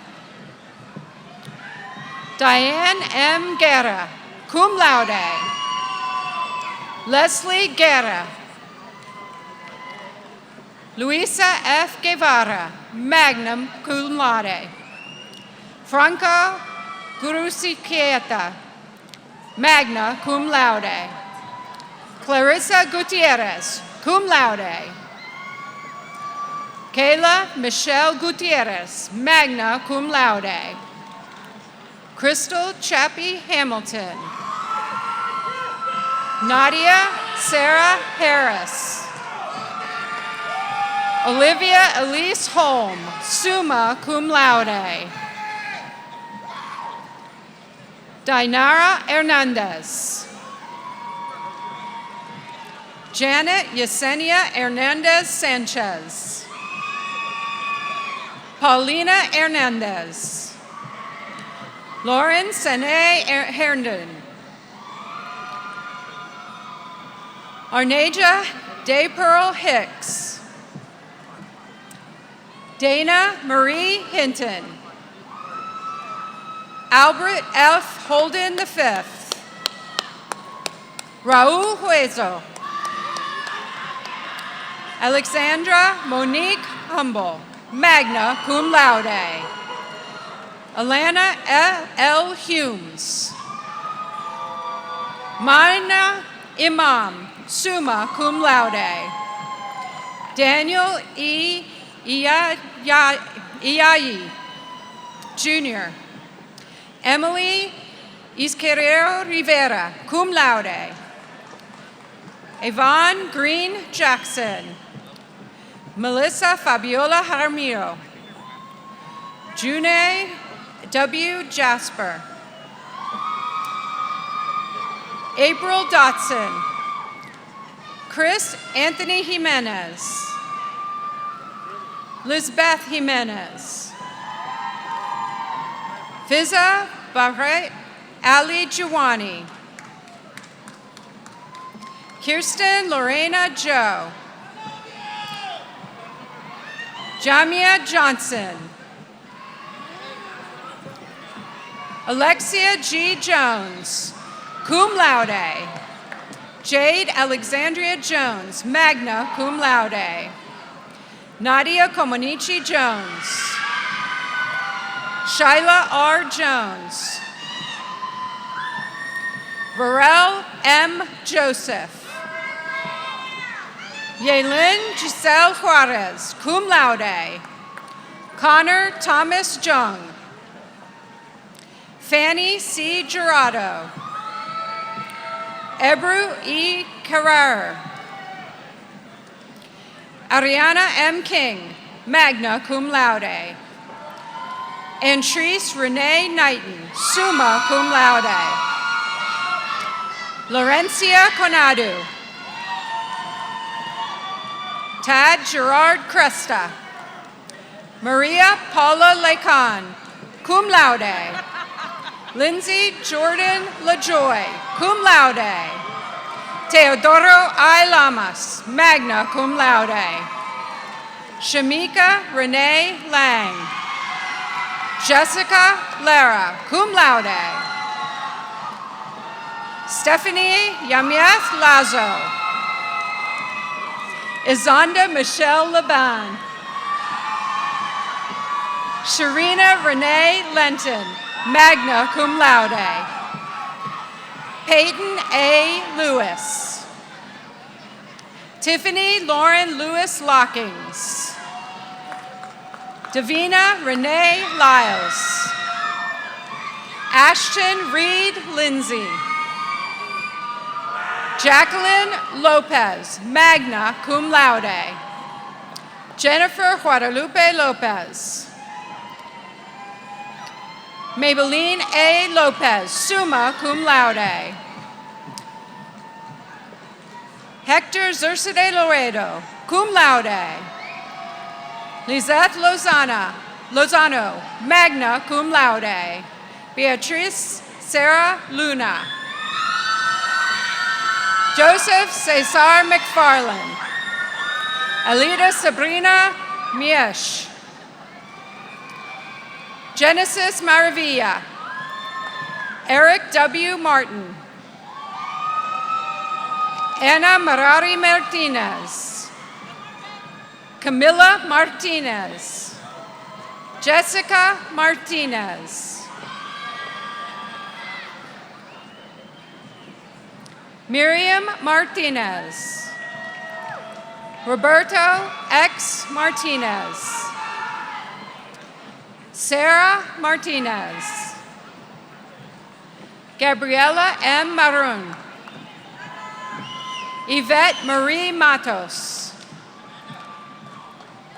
Diane M. Guerra, cum laude. Leslie Guerra. Luisa F. Guevara, magna cum laude. Franco Gurusiquieta, magna cum laude. Clarissa Gutierrez, cum laude. Kayla Michelle Gutierrez, magna cum laude. Crystal Chappie Hamilton. Nadia Sarah Harris. Olivia Elise Holm, summa cum laude. Dinara Hernandez. Janet Yesenia Hernandez Sanchez. Paulina Hernandez. Lauren Sene Herndon. Arnaja Daypearl Hicks. Dana Marie Hinton. Albert F. Holden V. Raul Hueso. Alexandra Monique Humble, magna cum laude. Alana L. Humes. Mina Imam, summa cum laude. Daniel E. Iyayi, Jr. Emily Izquierdo Rivera, cum laude. Yvonne Green Jackson. Melissa Fabiola Jaramillo. June W. Jasper. April Dotson. Chris Anthony Jimenez. Lizbeth Jimenez. Fiza Bahret Ali Jawani. Kirsten Lorena Joe. Jamia Johnson. Alexia G. Jones, cum laude. Jade Alexandria Jones, magna cum laude. Nadia Komonichi Jones. Shyla R. Jones. Varel M. Joseph. Yaelin Giselle Juarez, cum laude. Connor Thomas Jung. Fanny C. Gerardo. Ebru E. Carrer. Ariana M. King, magna cum laude. Antrice Renee Knighton, summa cum laude. Laurencia Conadu. Tad Gerard Cresta. Maria Paula Lecon, cum laude. Lindsay Jordan LaJoy, cum laude. Teodoro I. Lamas, magna cum laude. Shamika Renee Lang. Jessica Lara, cum laude. Stephanie Yamieth Lazo. Izonda Michelle Laban. Sharina Renee Lenton, magna cum laude. Peyton A. Lewis. Tiffany Lauren Lewis Lockings. Davina Renee Lyles. Ashton Reed Lindsay. Jacqueline Lopez, magna cum laude. Jennifer Guadalupe Lopez. Maybelline A. Lopez, summa cum laude. Hector Zercide Loredo, cum laude. Lizette Lozano, magna cum laude. Beatrice Sarah Luna. Joseph Cesar McFarland. Alida Sabrina Miesh. Genesis Maravilla. Eric W. Martin. Ana Marari Martinez. Camila Martinez. Jessica Martinez. Miriam Martinez. Roberto X. Martinez. Sarah Martinez. Gabriela M. Maroon. Yvette Marie Matos.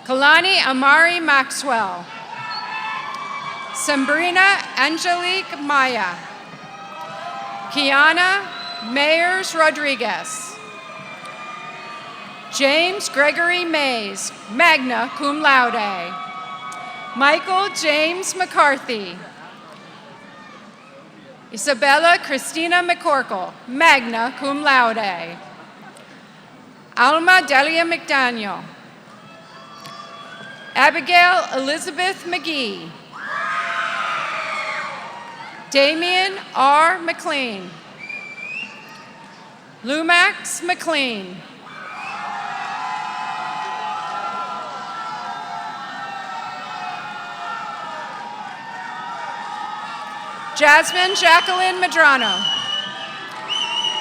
Kalani Amari Maxwell. Sambrina Angelique Maya. Kiana Mayers Rodriguez. James Gregory Mays, magna cum laude. Michael James McCarthy. Isabella Christina McCorkle, magna cum laude. Alma Delia McDaniel. Abigail Elizabeth McGee. Damian R. McLean. Lumax McLean. Jasmine Jacqueline Medrano.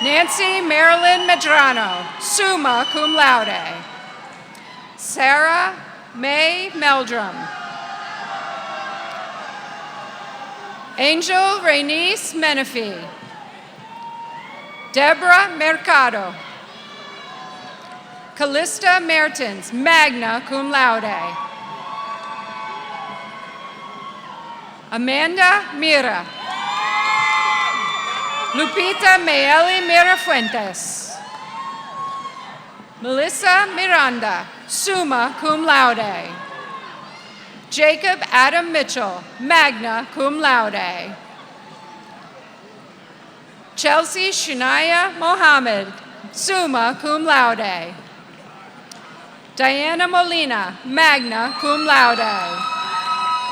Nancy Marilyn Medrano, summa cum laude. Sarah May Meldrum. Angel Rainice Menifee. Deborah Mercado. Callista Mertens, magna cum laude. Amanda Mira. Lupita Mayeli Mirafuentes. Melissa Miranda, summa cum laude. Jacob Adam Mitchell, magna cum laude. Chelsea Shania Mohammed, summa cum laude. Diana Molina, magna cum laude.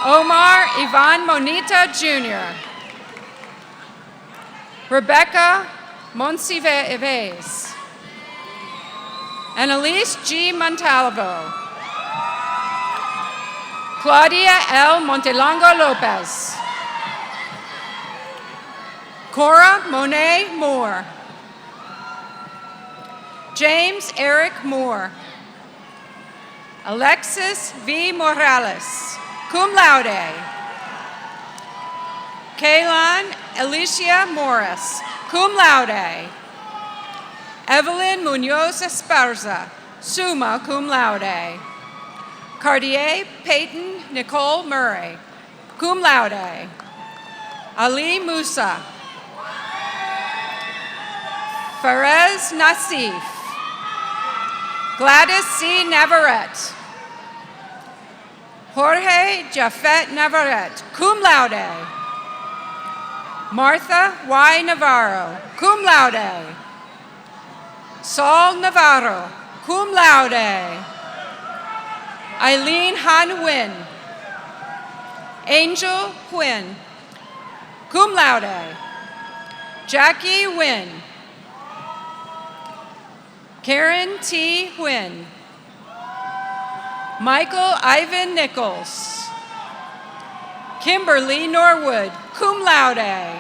Omar Ivan Monita Jr. Rebecca Monsivez. Annalise G. Montalvo. Claudia L. Montelongo Lopez. Cora Monet Moore. James Eric Moore. Alexis V. Morales, cum laude. Kaylon Alicia Morris, cum laude. Evelyn Munoz Esparza, summa cum laude. Cartier Peyton Nicole Murray, cum laude. Ali Musa. Faraz Nassif. Gladys C. Navarrete. Jorge Jafet Navarrete, cum laude. Martha Y. Navarro, cum laude. Saul Navarro, cum laude. Eileen Han Nguyen. Angel Nguyen, cum laude. Jackie Nguyen. Karen T. Nguyen. Michael Ivan Nichols. Kimberly Norwood, cum laude.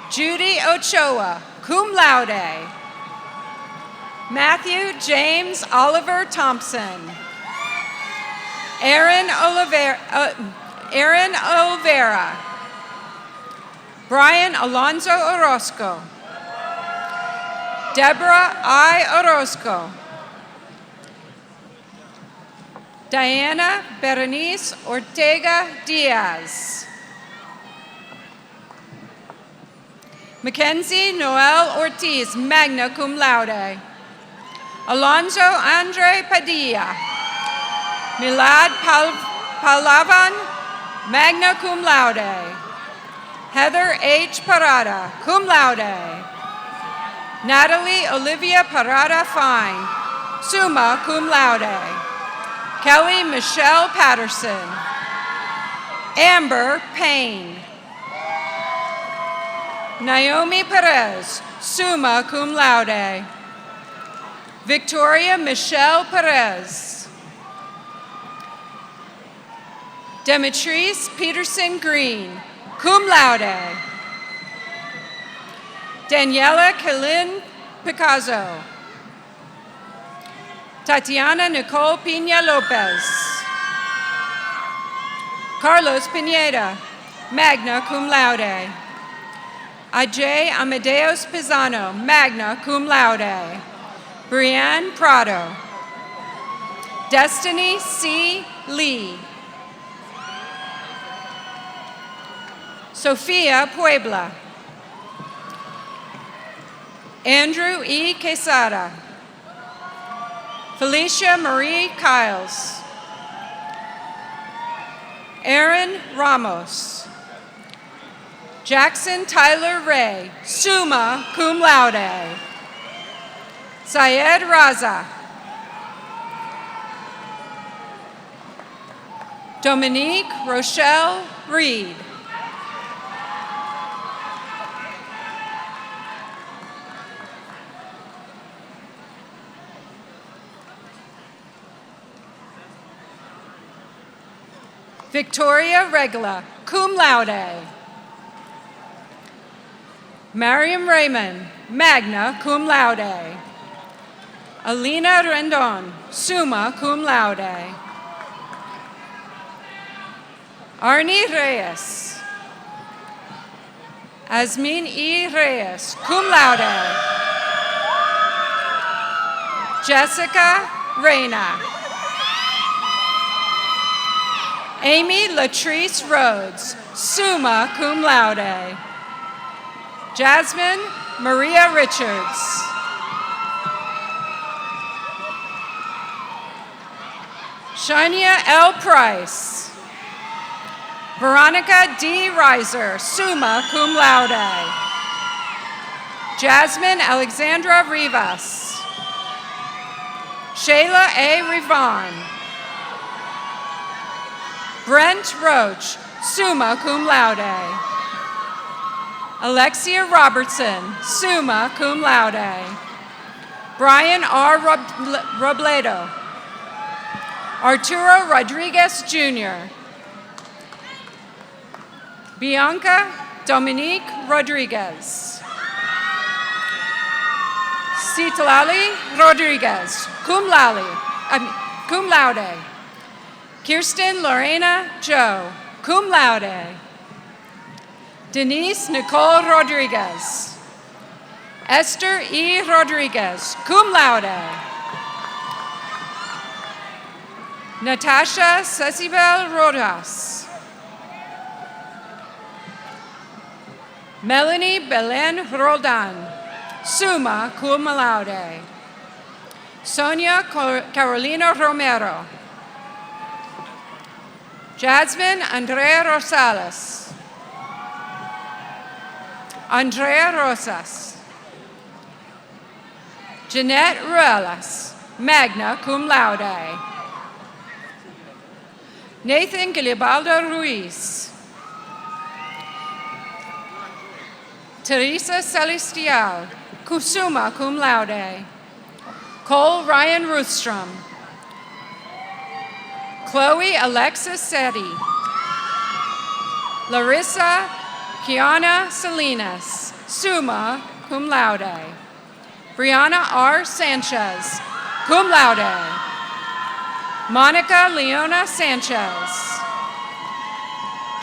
Judy Ochoa, cum laude. Matthew James Oliver Thompson. Aaron Olivera. Brian Alonzo Orozco. Deborah I. Orozco. Diana Berenice Ortega Diaz. Mackenzie Noel Ortiz, magna cum laude. Alonso Andre Padilla. Milad Palavan, magna cum laude. Heather H. Parada, cum laude. Natalie Olivia Parada Fine, summa cum laude. Kelly Michelle Patterson. Amber Payne. Naomi Perez, summa cum laude. Victoria Michelle Perez. Demetrice Peterson Green, cum laude. Daniela Kalin Picasso. Tatiana Nicole Pina Lopez. Carlos Pineda, magna cum laude. Ajay Amadeus Pisano, magna cum laude. Brianne Prado. Destiny C. Lee. Sofia Puebla. Andrew E. Quesada. Felicia Marie Kiles. Aaron Ramos. Jackson Tyler Ray, summa cum laude. Syed Raza. Dominique Rochelle Reed. Victoria Regla, cum laude. Mariam Raymond, magna cum laude. Alina Rendon, summa cum laude. Arnie Reyes. Asmin E. Reyes, cum laude. Jessica Reyna. Amy Latrice Rhodes, summa cum laude. Jasmine Maria Richards. Shania L. Price. Veronica D. Reiser, summa cum laude. Jasmine Alexandra Rivas. Shayla A. Rivon. Brent Roach, summa cum laude. Alexia Robertson, summa cum laude. Brian R. Robledo. Arturo Rodriguez Jr. Bianca Dominique Rodriguez. Citlali Rodriguez, cum laude. Kirsten Lorena Joe, cum laude. Denise Nicole Rodriguez. Esther E. Rodriguez, cum laude. Natasha Cecibel Rodas. Melanie Belen Roldan, summa cum laude. Sonia Carolina Romero. Jasmine Andrea Rosales. Andrea Rosas. Jeanette Ruelas, magna cum laude. Nathan Gilibaldo Ruiz. Teresa Celestial, summa cum laude. Cole Ryan Rustrom. Chloe Alexis Setti. Larissa Kiana Salinas, summa cum laude. Brianna R. Sanchez, cum laude. Monica Leona Sanchez.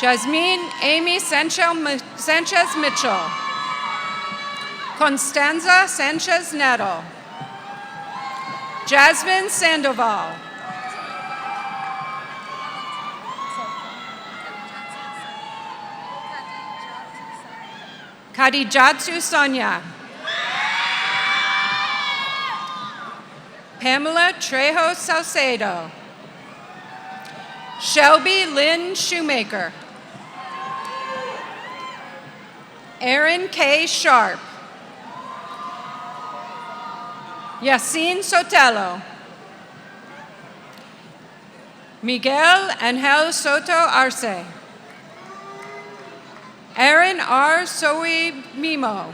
Jasmine Amy Sanchez Mitchell. Constanza Sanchez Neto. Jasmine Sandoval. Kadijatsu Sonia. Pamela Trejo Salcedo. Shelby Lynn Shoemaker. Aaron K. Sharp. Yasin Sotelo. Miguel Angel Soto Arce. Aaron R. Soe Mimo.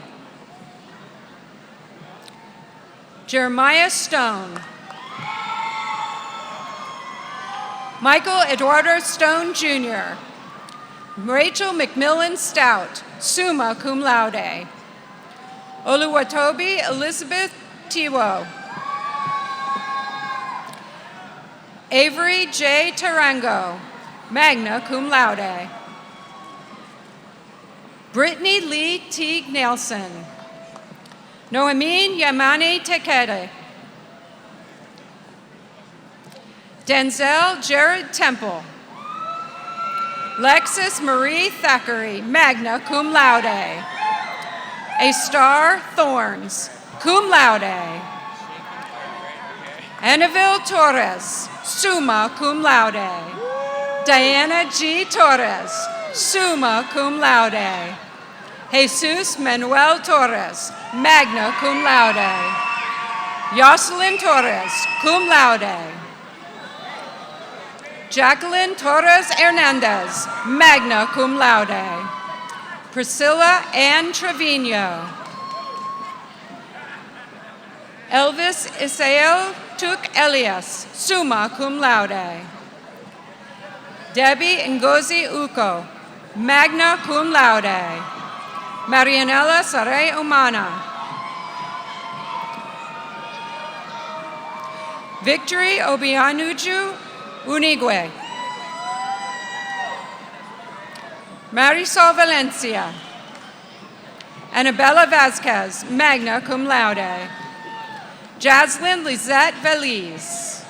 Jeremiah Stone. Michael Eduardo Stone Jr. Rachel McMillan Stout, summa cum laude. Oluwatobi Elizabeth Tiwo. Avery J. Tarango, magna cum laude. Brittany Lee Teague Nelson. Noemine Yamani Tekede. Denzel Jared Temple. Lexis Marie Thackeray, magna cum laude. A Star Thorns, cum laude. Annaville Torres, summa cum laude. Diana G. Torres, summa cum laude. Jesus Manuel Torres, magna cum laude. Jocelyn Torres, cum laude. Jacqueline Torres Hernandez, magna cum laude. Priscilla Ann Trevino. Elvis Isael Tuk Elias, summa cum laude. Debbie Ngozi Uko, magna cum laude. Marianella Saray Umana. Victory Obianuju Unigwe. Marisol Valencia. Annabella Vasquez, magna cum laude. Jaslyn Lizette Veliz.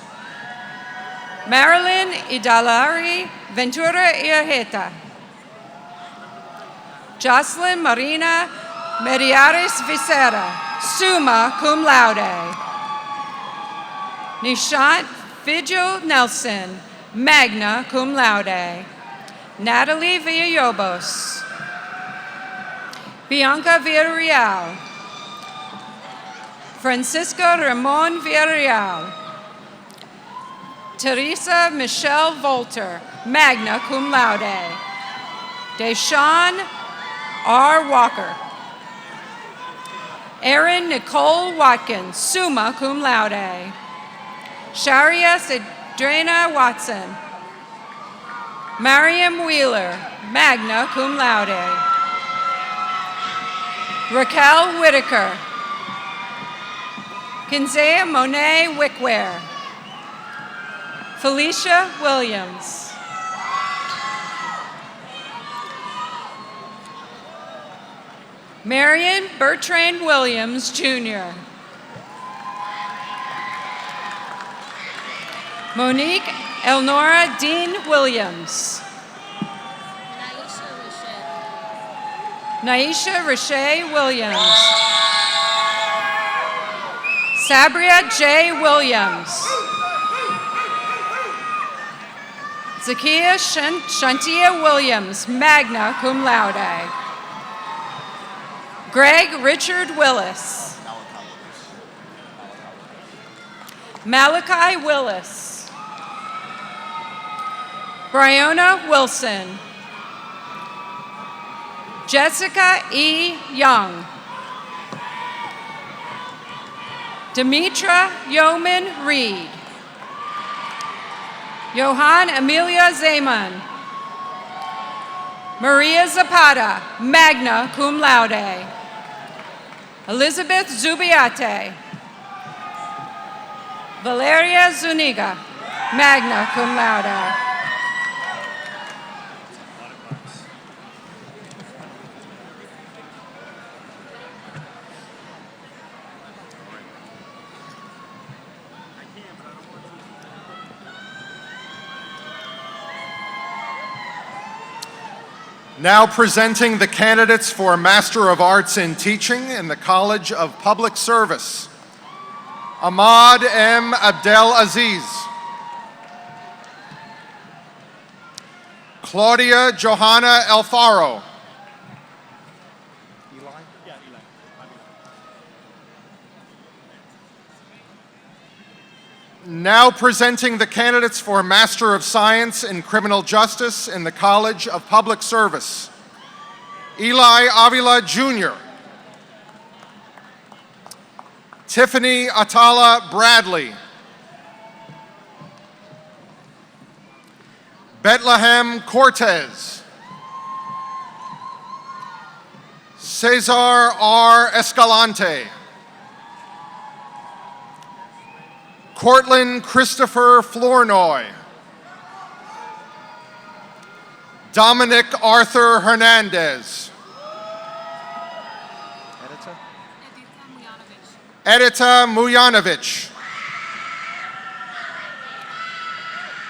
Marilyn Idalari Ventura Iajeta. Jocelyn Marina Mediaris Vicera, summa cum laude. Nishant Vigil Nelson, magna cum laude. Natalie Villalobos. Bianca Villarreal. Francisco Ramon Villarreal. Teresa Michelle Volter, magna cum laude. Deshawn R. Walker. Erin Nicole Watkins, summa cum laude. Sharia Sidrena Watson. Mariam Wheeler, magna cum laude. Raquel Whitaker. Kinzea Monet Wickware. Felicia Williams. Marion Bertrand Williams, Jr. Monique Elnora Dean Williams. Naisha Rashay Williams. Sabria J. Williams. Zakia Shantia Williams, magna cum laude. Greg Richard Willis. Malachi Willis. Brianna Wilson. Jessica E. Young. Demetra Yeoman Reed. Johan Amelia Zaman. Maria Zapata, magna cum laude. Elizabeth Zubiate. Valeria Zuniga, magna cum laude. Now presenting the candidates for Master of Arts in Teaching in the College of Public Service. Ahmad M. Abdel Aziz. Claudia Johanna Alfaro. Now presenting the candidates for Master of Science in Criminal Justice in the College of Public Service. Eli Avila, Jr. Tiffany Atala Bradley. Bethlehem Cortez. Cesar R. Escalante. Cortland Christopher Flournoy. Dominic Arthur Hernandez. Edita Mujanovic.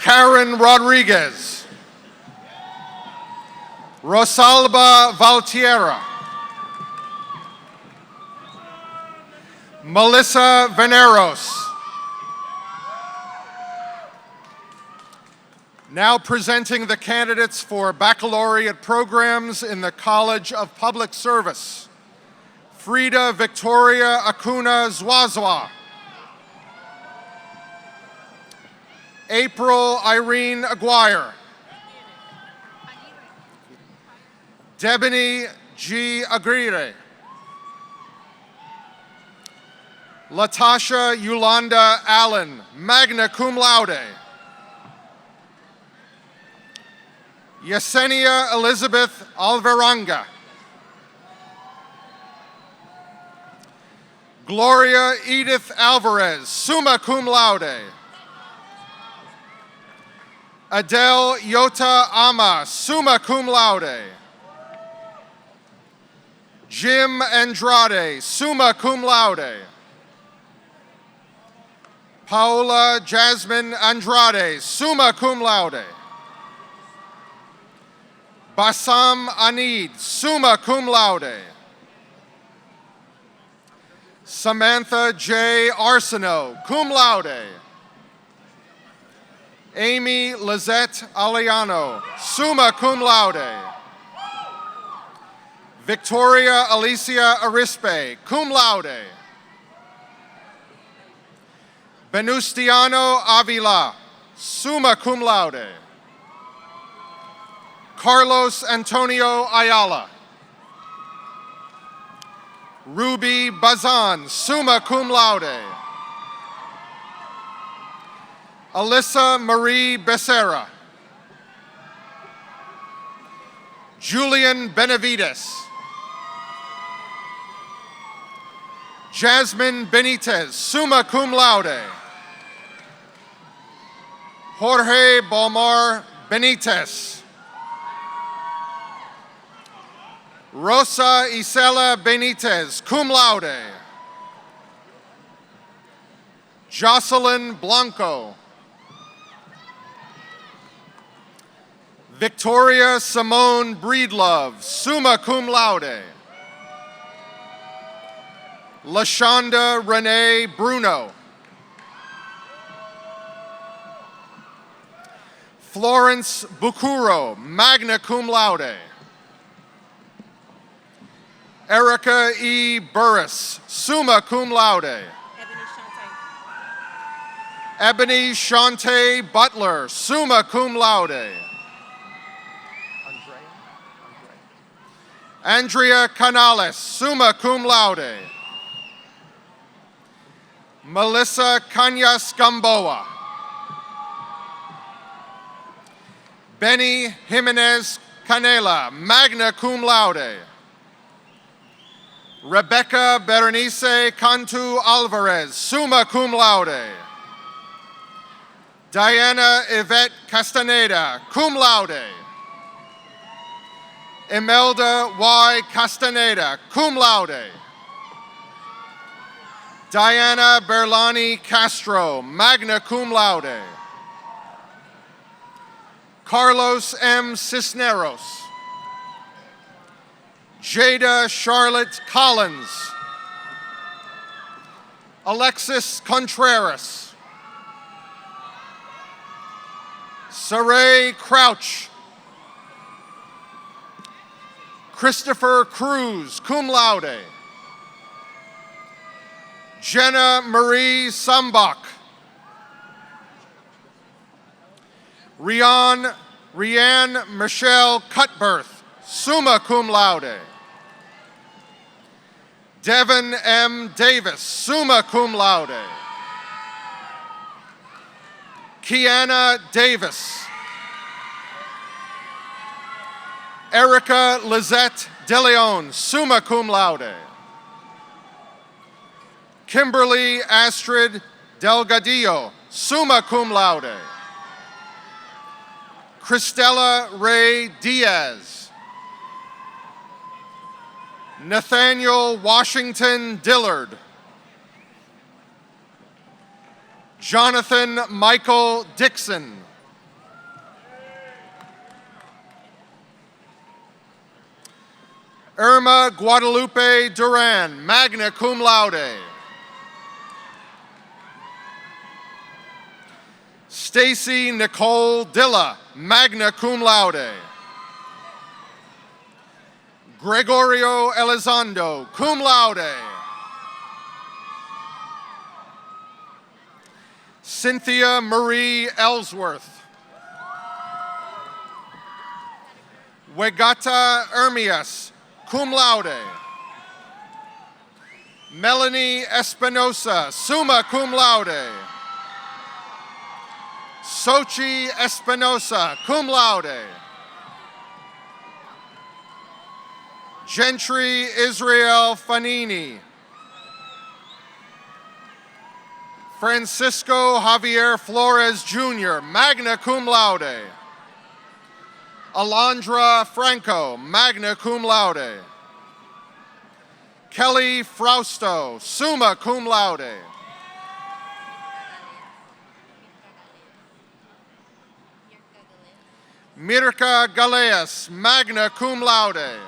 Karen Rodriguez. Rosalba Valtierra. Melissa Veneros. Now presenting the candidates for baccalaureate programs in the College of Public Service. Frida Victoria Acuna Zwazwa. April Irene Aguirre. Debony G. Aguirre. Latasha Yolanda Allen, magna cum laude. Yesenia Elizabeth Alvaranga. Gloria Edith Alvarez, summa cum laude. Adele Yota Ama, summa cum laude. Jim Andrade, summa cum laude. Paola Jasmine Andrade, summa cum laude. Bassam Anid, summa cum laude. Samantha J. Arsenault, cum laude. Amy Lizette Aliano, summa cum laude. Victoria Alicia Arispe, cum laude. Venustiano Avila, summa cum laude. Carlos Antonio Ayala. Ruby Bazan, summa cum laude. Alyssa Marie Becerra. Julian Benavides. Jasmine Benitez, summa cum laude. Jorge Balmar Benitez. Rosa Isela Benitez, cum laude. Jocelyn Blanco. Victoria Simone Breedlove, summa cum laude. LaShonda Renee Bruno. Florence Bucuro, magna cum laude. Erica E. Burris, summa cum laude. Ebony Shante Butler, summa cum laude. Andrea Canales, summa cum laude. Melissa Cañas Gamboa. Benny Jimenez Canela, magna cum laude. Rebecca Berenice Cantu Alvarez, summa cum laude. Diana Yvette Castaneda, cum laude. Imelda Y. Castaneda, cum laude. Diana Berlani Castro, magna cum laude. Carlos M. Cisneros. Jada Charlotte Collins. Alexis Contreras. Saray Crouch. Christopher Cruz, cum laude. Jenna Marie Sambach. Rianne Michelle Cutbirth, summa cum laude. Devin M. Davis, summa cum laude. Kiana Davis. Erica Lizette DeLeon, summa cum laude. Kimberly Astrid Delgadillo, summa cum laude. Christella Ray Diaz. Nathaniel Washington Dillard. Jonathan Michael Dixon. Irma Guadalupe Duran, magna cum laude. Stacy Nicole Dilla, magna cum laude. Gregorio Elizondo, cum laude. Cynthia Marie Ellsworth. Wegata Ermias, cum laude. Melanie Espinosa, summa cum laude. Sochi Espinosa, cum laude. Gentry Israel Fanini. Francisco Javier Flores Jr., magna cum laude. Alondra Franco, magna cum laude. Kelly Frausto, summa cum laude. Mirka Galeas, magna cum laude.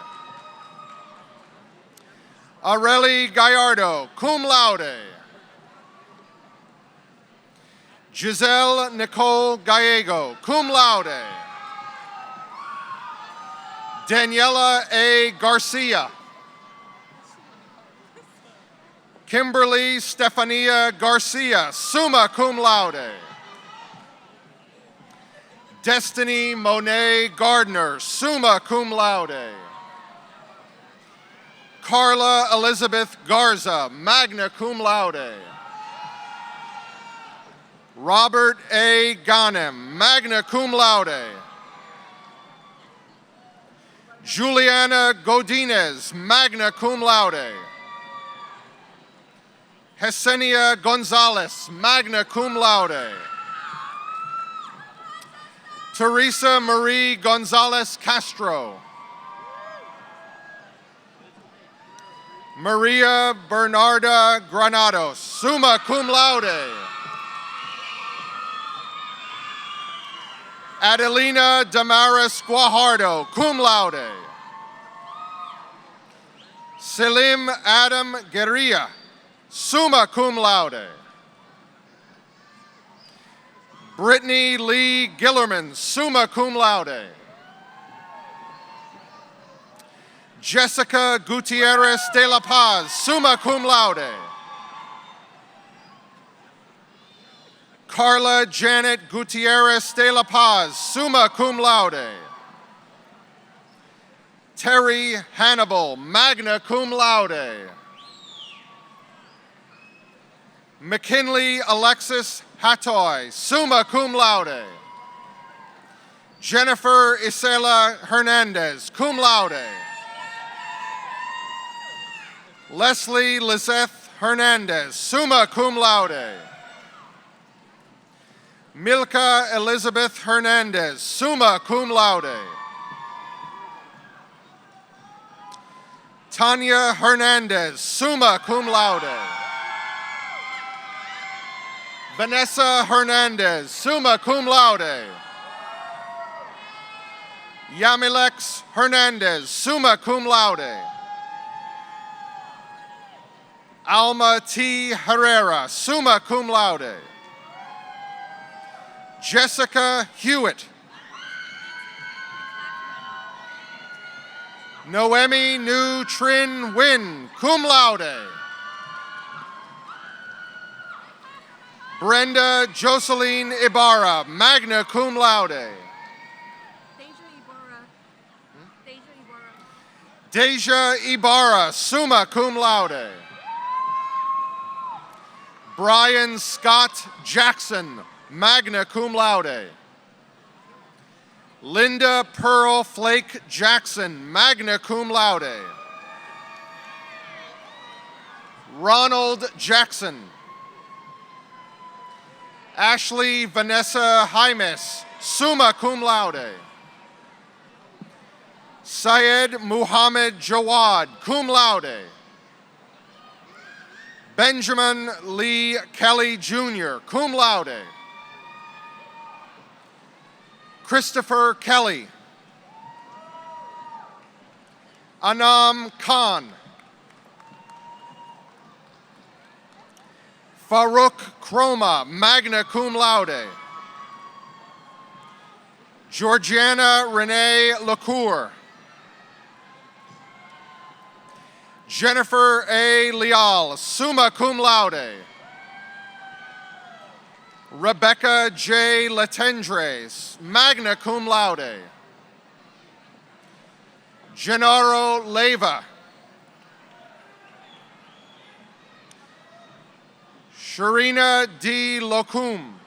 Areli Gallardo, cum laude. Giselle Nicole Gallego, cum laude. Daniela A. Garcia. Kimberly Stefania Garcia, summa cum laude. Destiny Monet Gardner, summa cum laude. Carla Elizabeth Garza, magna cum laude. Robert A. Ghanem, magna cum laude. Juliana Godinez, magna cum laude. Yesenia Gonzalez, magna cum laude. Teresa Marie Gonzalez Castro. Maria Bernarda Granados, summa cum laude. Adelina Damaris Guajardo, cum laude. Selim Adam Guerrilla, summa cum laude. Brittany Lee Gillerman, summa cum laude. Jessica Gutierrez de la Paz, summa cum laude. Carla Janet Gutierrez de la Paz, summa cum laude. Terry Hannibal, magna cum laude. McKinley Alexis Hatoy, summa cum laude. Jennifer Isela Hernandez, cum laude. Leslie Lizeth Hernandez, summa cum laude. Milka Elizabeth Hernandez, summa cum laude. Tanya Hernandez, summa cum laude. Vanessa Hernandez, summa cum laude. Yamilex Hernandez, summa cum laude. Alma T. Herrera, summa cum laude. Jessica Hewitt. Noemi Nu Trin Win, cum laude. Brenda Jocelyn Ibarra, magna cum laude. Deja Ibarra, summa cum laude. Brian Scott Jackson, magna cum laude. Linda Pearl Flake Jackson, magna cum laude. Ronald Jackson. Ashley Vanessa Jaimes, summa cum laude. Syed Muhammad Jawad, cum laude. Benjamin Lee Kelly Jr., cum laude. Christopher Kelly. Anam Khan. Farouk Kroma, magna cum laude. Georgiana Renee LaCour. Jennifer A. Leal, summa cum laude. Rebecca J. Latendres, magna cum laude. Gennaro Leyva. Sharina D. Locum.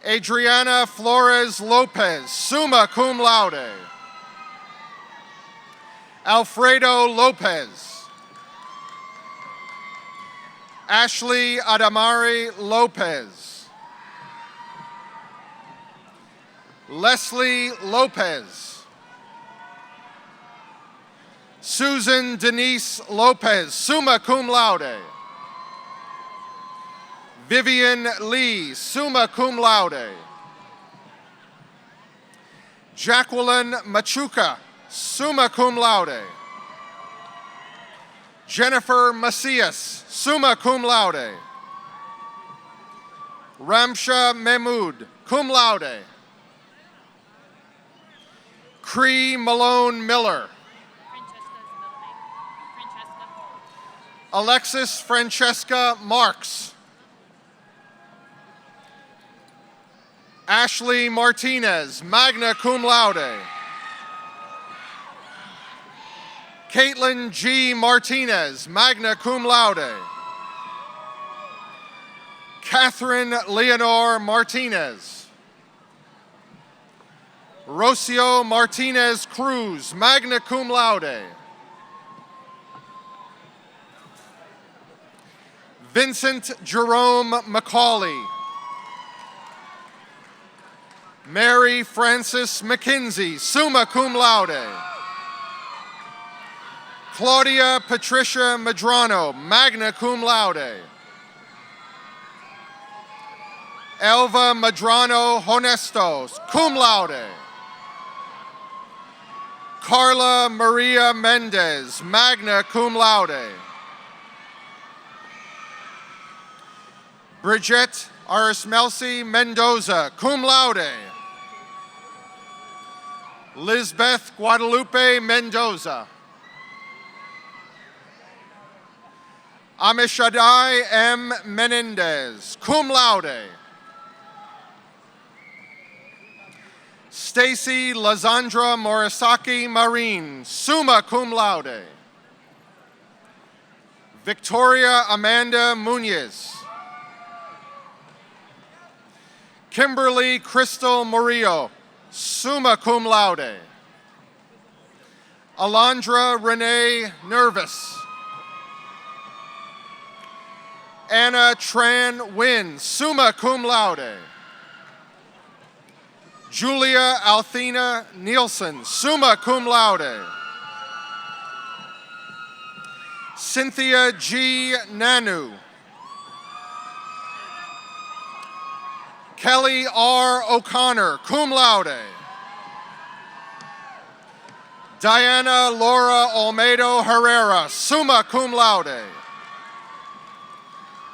Adriana Flores Lopez, summa cum laude. Alfredo Lopez. Ashley Adamari Lopez. Leslie Lopez. Susan Denise Lopez, summa cum laude. Vivian Lee, summa cum laude. Jacqueline Machuca, summa cum laude. Jennifer Macias, summa cum laude. Ramsha Mahmood, cum laude. Cree Malone Miller. Alexis Francesca Marks. Ashley Martinez, magna cum laude. Caitlin G. Martinez, magna cum laude. Catherine Leonore Martinez. Rocio Martinez Cruz, magna cum laude. Vincent Jerome McCauley. Mary Frances McKinsey, summa cum laude. Claudia Patricia Medrano, magna cum laude. Elva Medrano Honestos, cum laude. Carla Maria Mendez, magna cum laude. Bridget Arismelsi Mendoza, cum laude. Lisbeth Guadalupe Mendoza. Amishadai M. Menendez, cum laude. Stacy Lazandra Morisaki Marine, summa cum laude. Victoria Amanda Munoz. Kimberly Crystal Murillo, summa cum laude. Alondra Renee Nervous. Anna Tran Nguyen, summa cum laude. Julia Althena Nielsen, summa cum laude. Cynthia G. Nanu. Kelly R. O'Connor, cum laude. Diana Laura Olmedo Herrera, summa cum laude.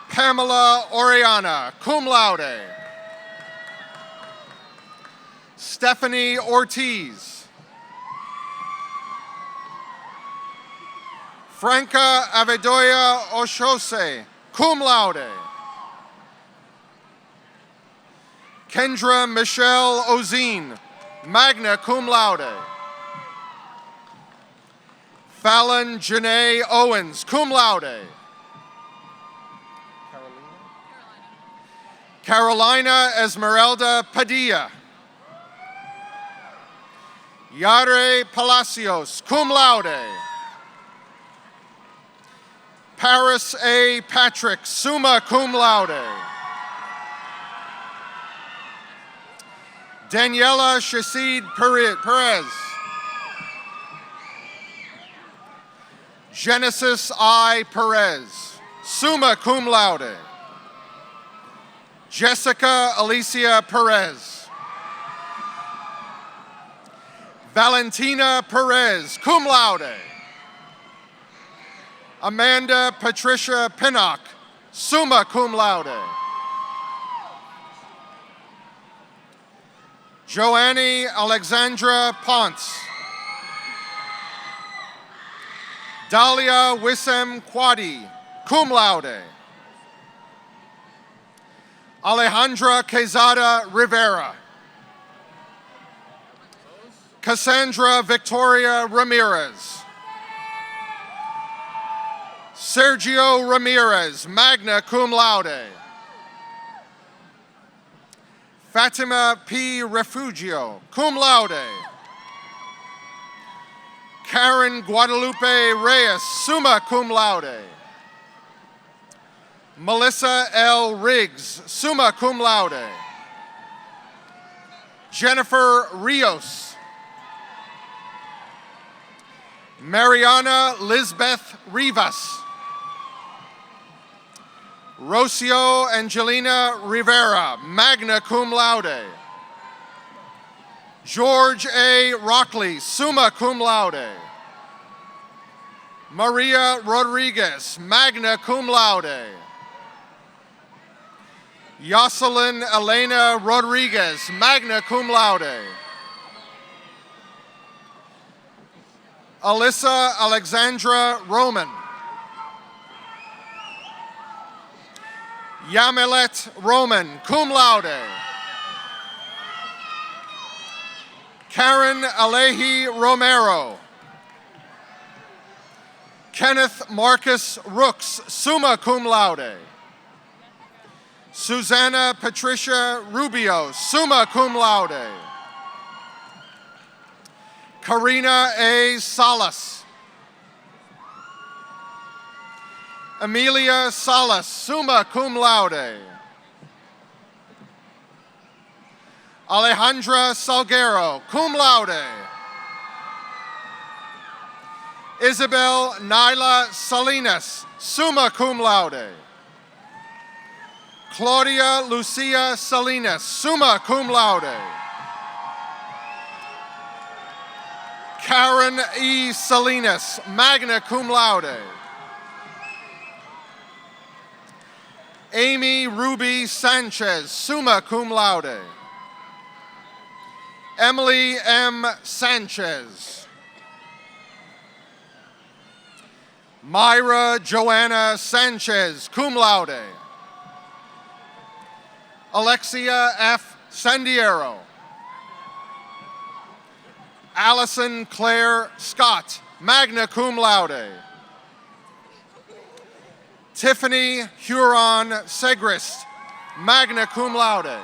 Pamela Oriana, cum laude. Stephanie Ortiz. Franca Avedoya Oshose, cum laude. Kendra Michelle Ozine, magna cum laude. Fallon Janae Owens, cum laude. Carolina Esmeralda Padilla. Yare Palacios, cum laude. Paris A. Patrick, summa cum laude. Daniela Shasid Perez. Genesis I. Perez, summa cum laude. Jessica Alicia Perez. Valentina Perez, cum laude. Amanda Patricia Pinnock, summa cum laude. Joanne Alexandra Ponce. Dahlia Wissem Quadi, cum laude. Alejandra Quezada Rivera. Cassandra Victoria Ramirez. Sergio Ramirez, magna cum laude. Fatima P. Refugio, cum laude. Karen Guadalupe Reyes, summa cum laude. Melissa L. Riggs, summa cum laude. Jennifer Rios. Mariana Lisbeth Rivas. Rocio Angelina Rivera, magna cum laude. George A. Rockley, summa cum laude. Maria Rodriguez, magna cum laude. Jocelyn Elena Rodriguez, magna cum laude. Alyssa Alexandra Roman. Yamilet Roman, cum laude. Karen Alehi Romero. Kenneth Marcus Rooks, summa cum laude. Susanna Patricia Rubio, summa cum laude. Karina A. Salas. Amelia Salas, summa cum laude. Alejandra Salguero, cum laude. Isabel Nyla Salinas, summa cum laude. Claudia Lucia Salinas, summa cum laude. Karen E. Salinas, magna cum laude. Amy Ruby Sanchez, summa cum laude. Emily M. Sanchez. Myra Joanna Sanchez, cum laude. Alexia F. Sandiero. Allison Claire Scott, magna cum laude. Tiffany Huron Segrist, magna cum laude.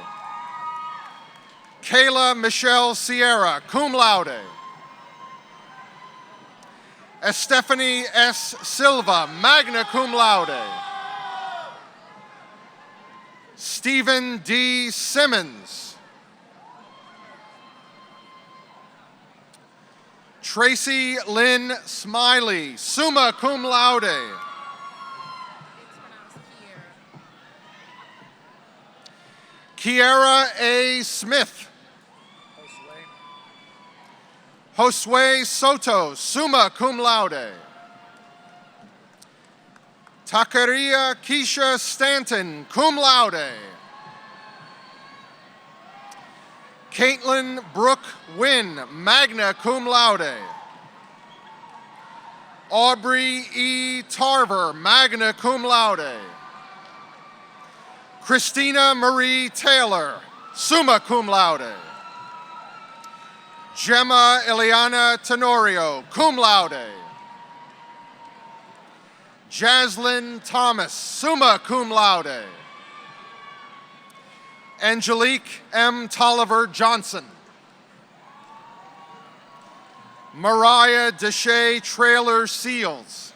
Kayla Michelle Sierra, cum laude. Estefany S. Silva, magna cum laude. Stephen D. Simmons. Tracy Lynn Smiley, summa cum laude. Kiara A. Smith. Josue Soto, summa cum laude. Takeria Keisha Stanton, cum laude. Caitlin Brooke Wynn, magna cum laude. Aubrey E. Tarver, magna cum laude. Christina Marie Taylor, summa cum laude. Gemma Eliana Tenorio, cum laude. Jaslyn Thomas, summa cum laude. Angelique M. Tolliver Johnson. Mariah Deshay Trailer Seals.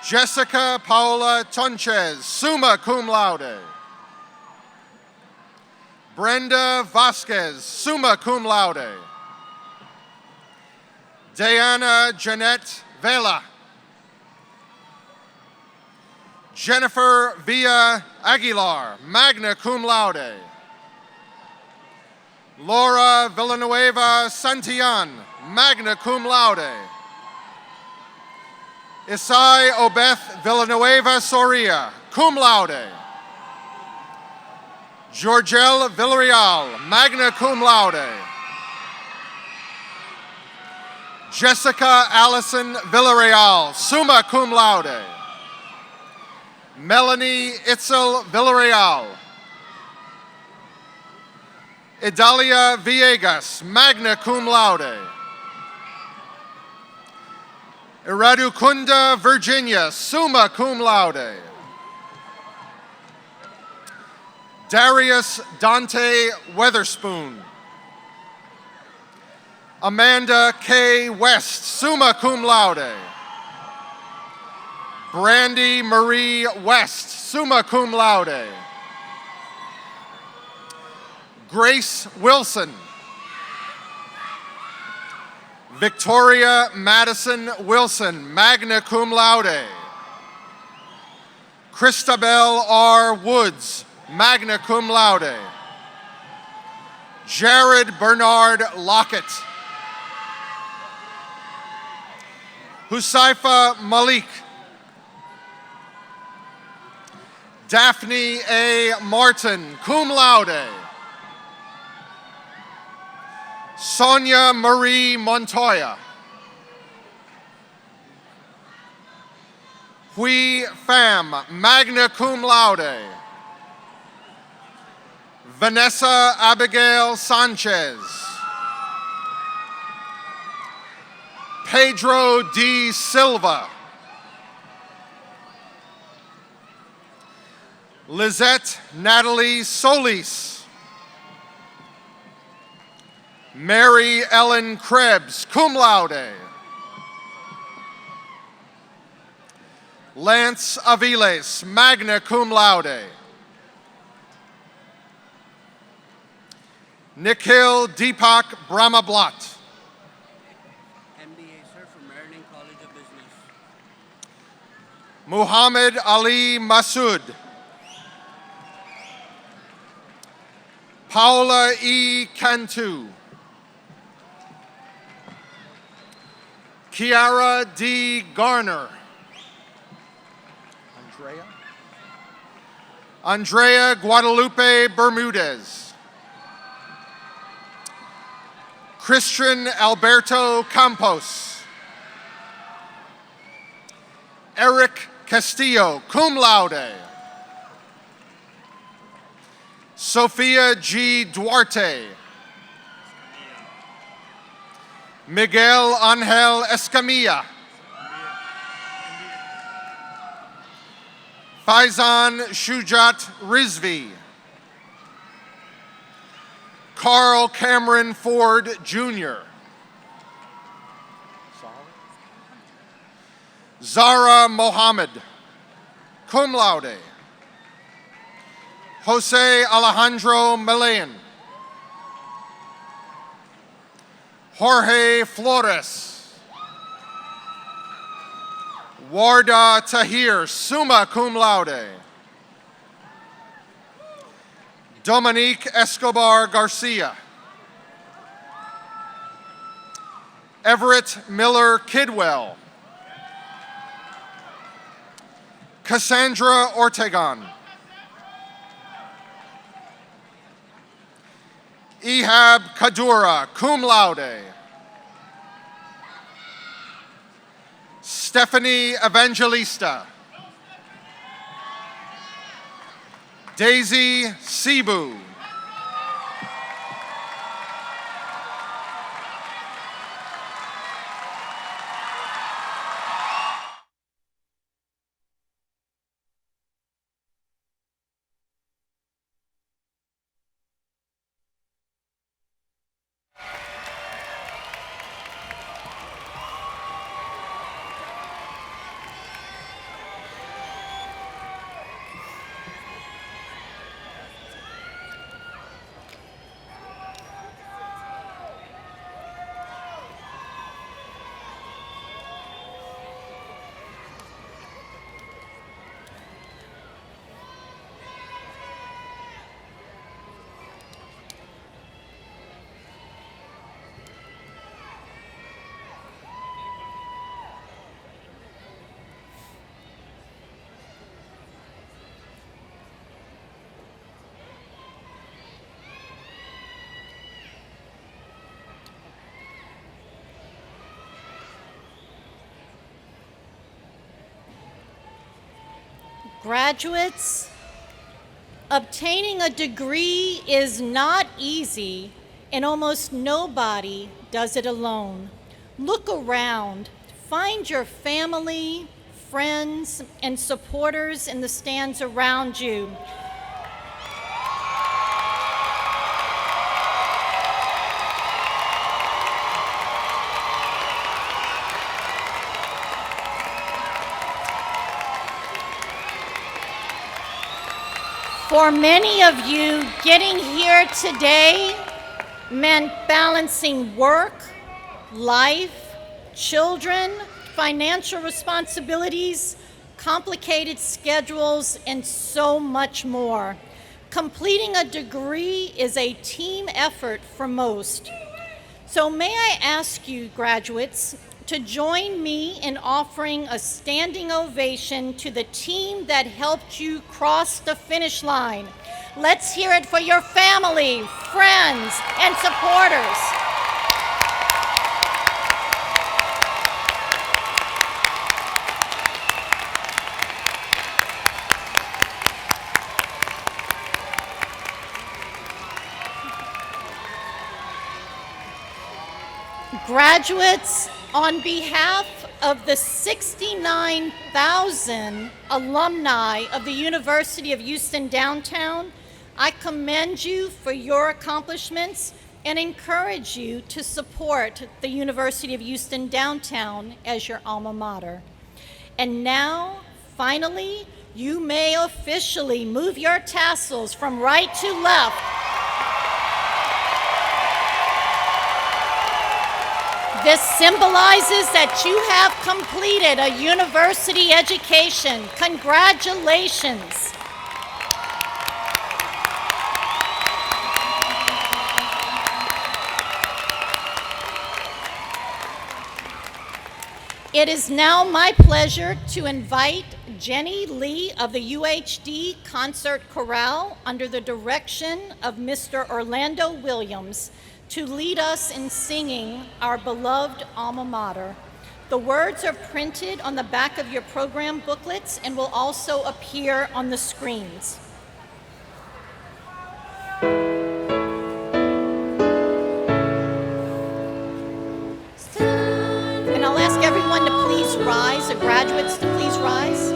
Jessica Paola Tonches, summa cum laude. Brenda Vasquez, summa cum laude. Diana Jeanette Vela. Jennifer Villa Aguilar, magna cum laude. Laura Villanueva Santillan, magna cum laude. Isai Obeth Villanueva Soria, cum laude. Georgelle Villarreal, magna cum laude. Jessica Allison Villarreal, summa cum laude. Melanie Itzel Villarreal. Idalia Villegas, magna cum laude. Iraducunda Virginia, summa cum laude. Darius Dante Weatherspoon. Amanda K. West, summa cum laude. Brandy Marie West, summa cum laude. Grace Wilson. Victoria Madison Wilson, magna cum laude. Christabel R. Woods, magna cum laude. Jared Bernard Lockett. Husaifa Malik. Daphne A. Martin, cum laude. Sonia Marie Montoya. Hui Pham, magna cum laude. Vanessa Abigail Sanchez. Pedro D. Silva. Lizette Natalie Solis. Mary Ellen Krebs, cum laude. Lance Aviles, magna cum laude. Nikhil Deepak Brahmablat. MBA, sir, from Maryland College of Business. Muhammad Ali Masood. Paula E. Cantu. Kiara D. Garner. Andrea Guadalupe Bermudez. Christian Alberto Campos. Eric Castillo, cum laude. Sophia G. Duarte. Miguel Angel Escamilla. Faizan Shujat Rizvi. Carl Cameron Ford, Jr. Zara Mohammed, cum laude. Jose Alejandro Melayan. Jorge Flores. Warda Tahir, summa cum laude. Dominique Escobar Garcia. Everett Miller Kidwell. Cassandra Ortegon. Ehab Kadura, cum laude. Stephanie Evangelista. Daisy Cebu. Graduates, obtaining a degree is not easy, and almost nobody does it alone. Look around. Find your family, friends, and supporters in the stands around you. For many of you, getting here today meant balancing work, life, children, financial responsibilities, complicated schedules, and so much more. Completing a degree is a team effort for most. So may I ask you, graduates, to join me in offering a standing ovation to the team that helped you cross the finish line. Let's hear it for your family, friends, and supporters. Graduates, on behalf of the 69,000 alumni of the University of Houston Downtown, I commend you for your accomplishments and encourage you to support the University of Houston Downtown as your alma mater. And now, finally, you may officially move your tassels from right to left. This symbolizes that you have completed a university education. Congratulations. It is now my pleasure to invite Jenny Lee of the UHD Concert Chorale under the direction of Mr. Orlando Williams to lead us in singing our beloved alma mater. The words are printed on the back of your program booklets and will also appear on the screens. And I'll ask everyone to please rise, the graduates to please rise.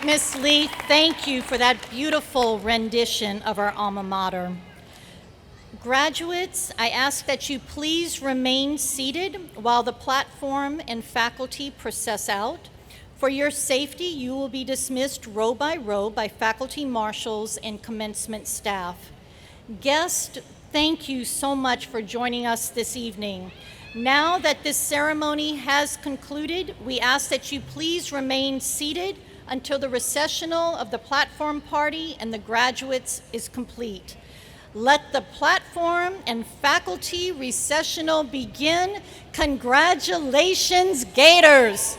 Miss Lee, thank you for that beautiful rendition of our alma mater. Graduates, I ask that you please remain seated while the platform and faculty process out. For your safety, you will be dismissed row by faculty marshals and commencement staff. Guests, thank you so much for joining us this evening. Now that this ceremony has concluded, we ask that you please remain seated until the recessional of the platform party and the graduates is complete. Let the platform and faculty recessional begin. Congratulations, Gators!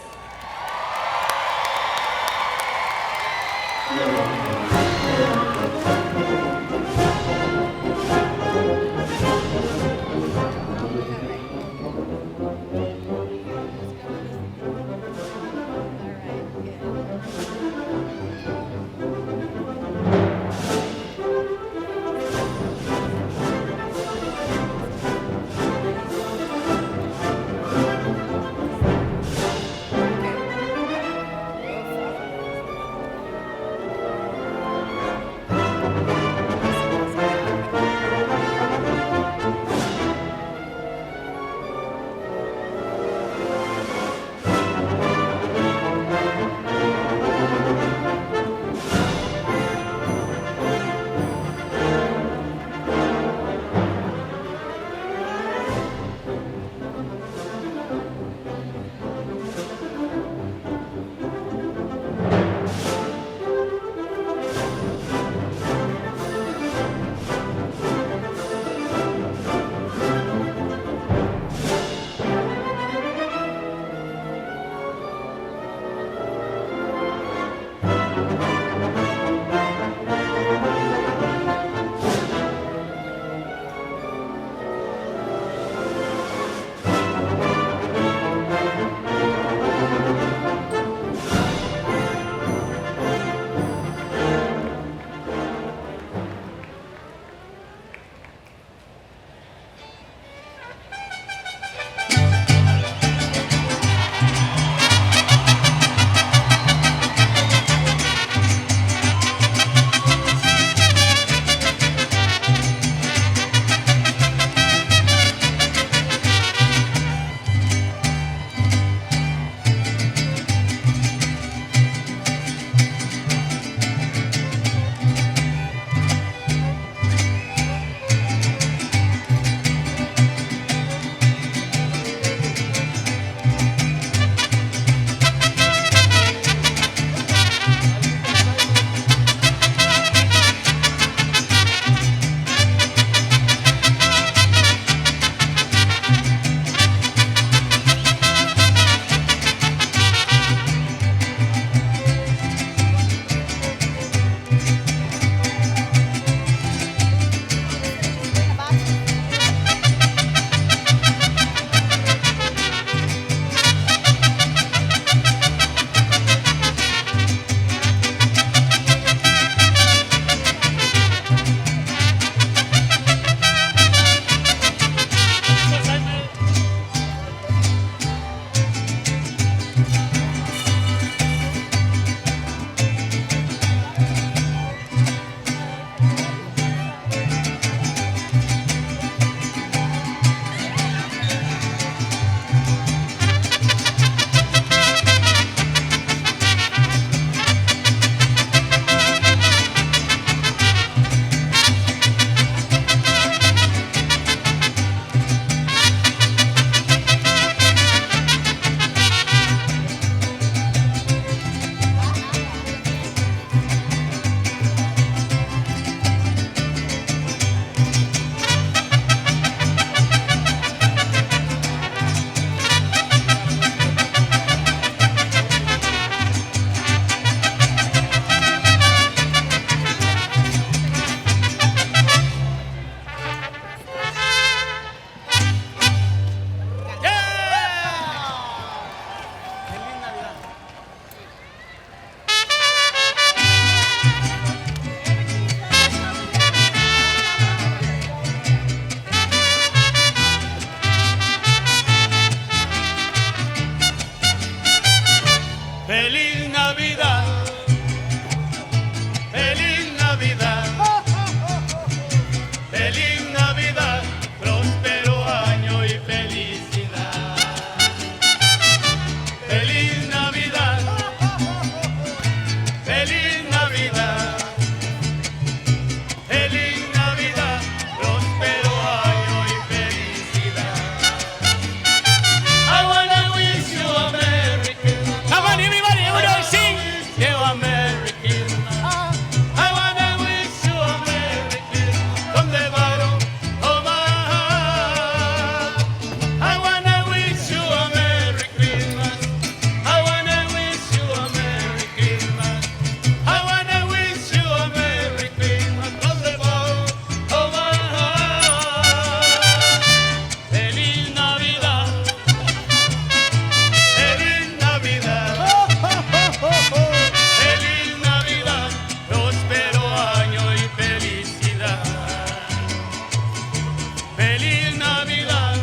Feliz Navidad.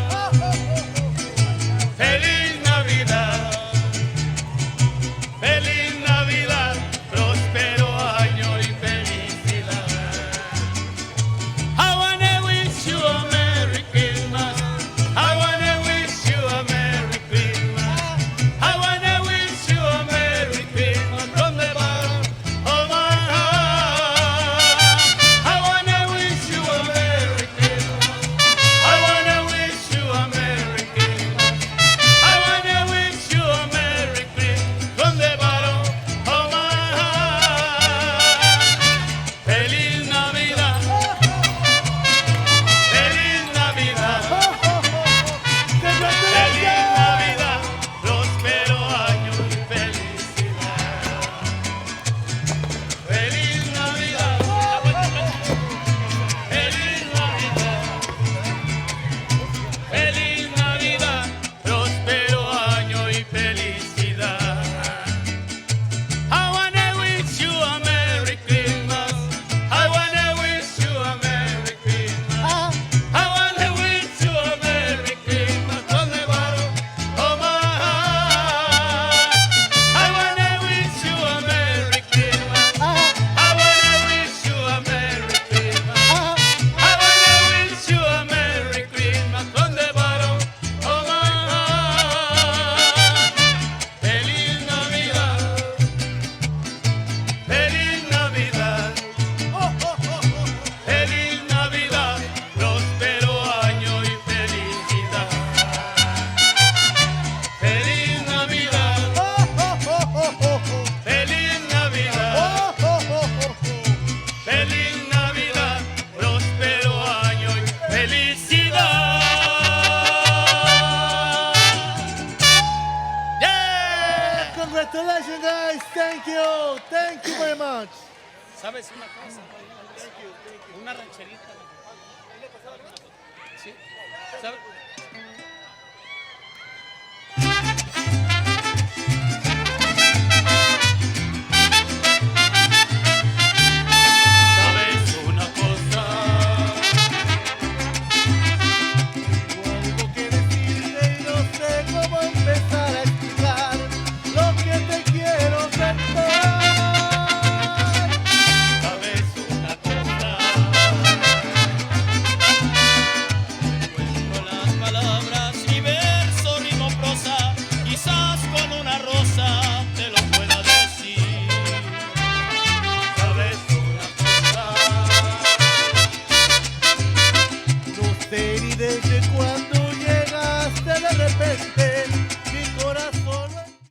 Feliz Navidad. Feliz Navidad. Próspero año y felicidad. I wanna wish you a Merry Christmas. I wanna wish you a Merry Christmas. I wanna wish you a Merry Christmas from the bottom of my heart. I wanna wish you a Merry Christmas. I wanna wish you a Merry Christmas. I wanna wish you a Merry Christmas from the bottom of my heart. Feliz Navidad. Feliz Navidad. Feliz Navidad. Próspero año y felicidad. Feliz Navidad. Feliz Navidad. Feliz Navidad. Próspero año y felicidad. I wanna wish you a Merry Christmas. I wanna wish you a Merry Christmas. I wanna wish you a Merry Christmas from the bottom of my heart. I wanna wish you a Merry Christmas. I wanna wish you a Merry Christmas. I wanna wish you a Merry Christmas from the bottom of my heart. Feliz Navidad. Feliz Navidad. Feliz Navidad. Próspero año y felicidad. Feliz Navidad. Feliz Navidad. Feliz Navidad. Próspero año y felicidad. Yeah! Congratulations, guys. Thank you. Thank you very much. ¿Sabes una cosa? Una rancherita. Sí. ¿Sabes? ¿Sabes una cosa? Algo que decirte y no sé cómo empezar a explicar lo que te quiero contar. ¿Sabes una cosa? Encuentro las palabras y verso, ritmo, prosa, quizás con una rosa te lo pueda decir. ¿Sabes una cosa? No sé ni de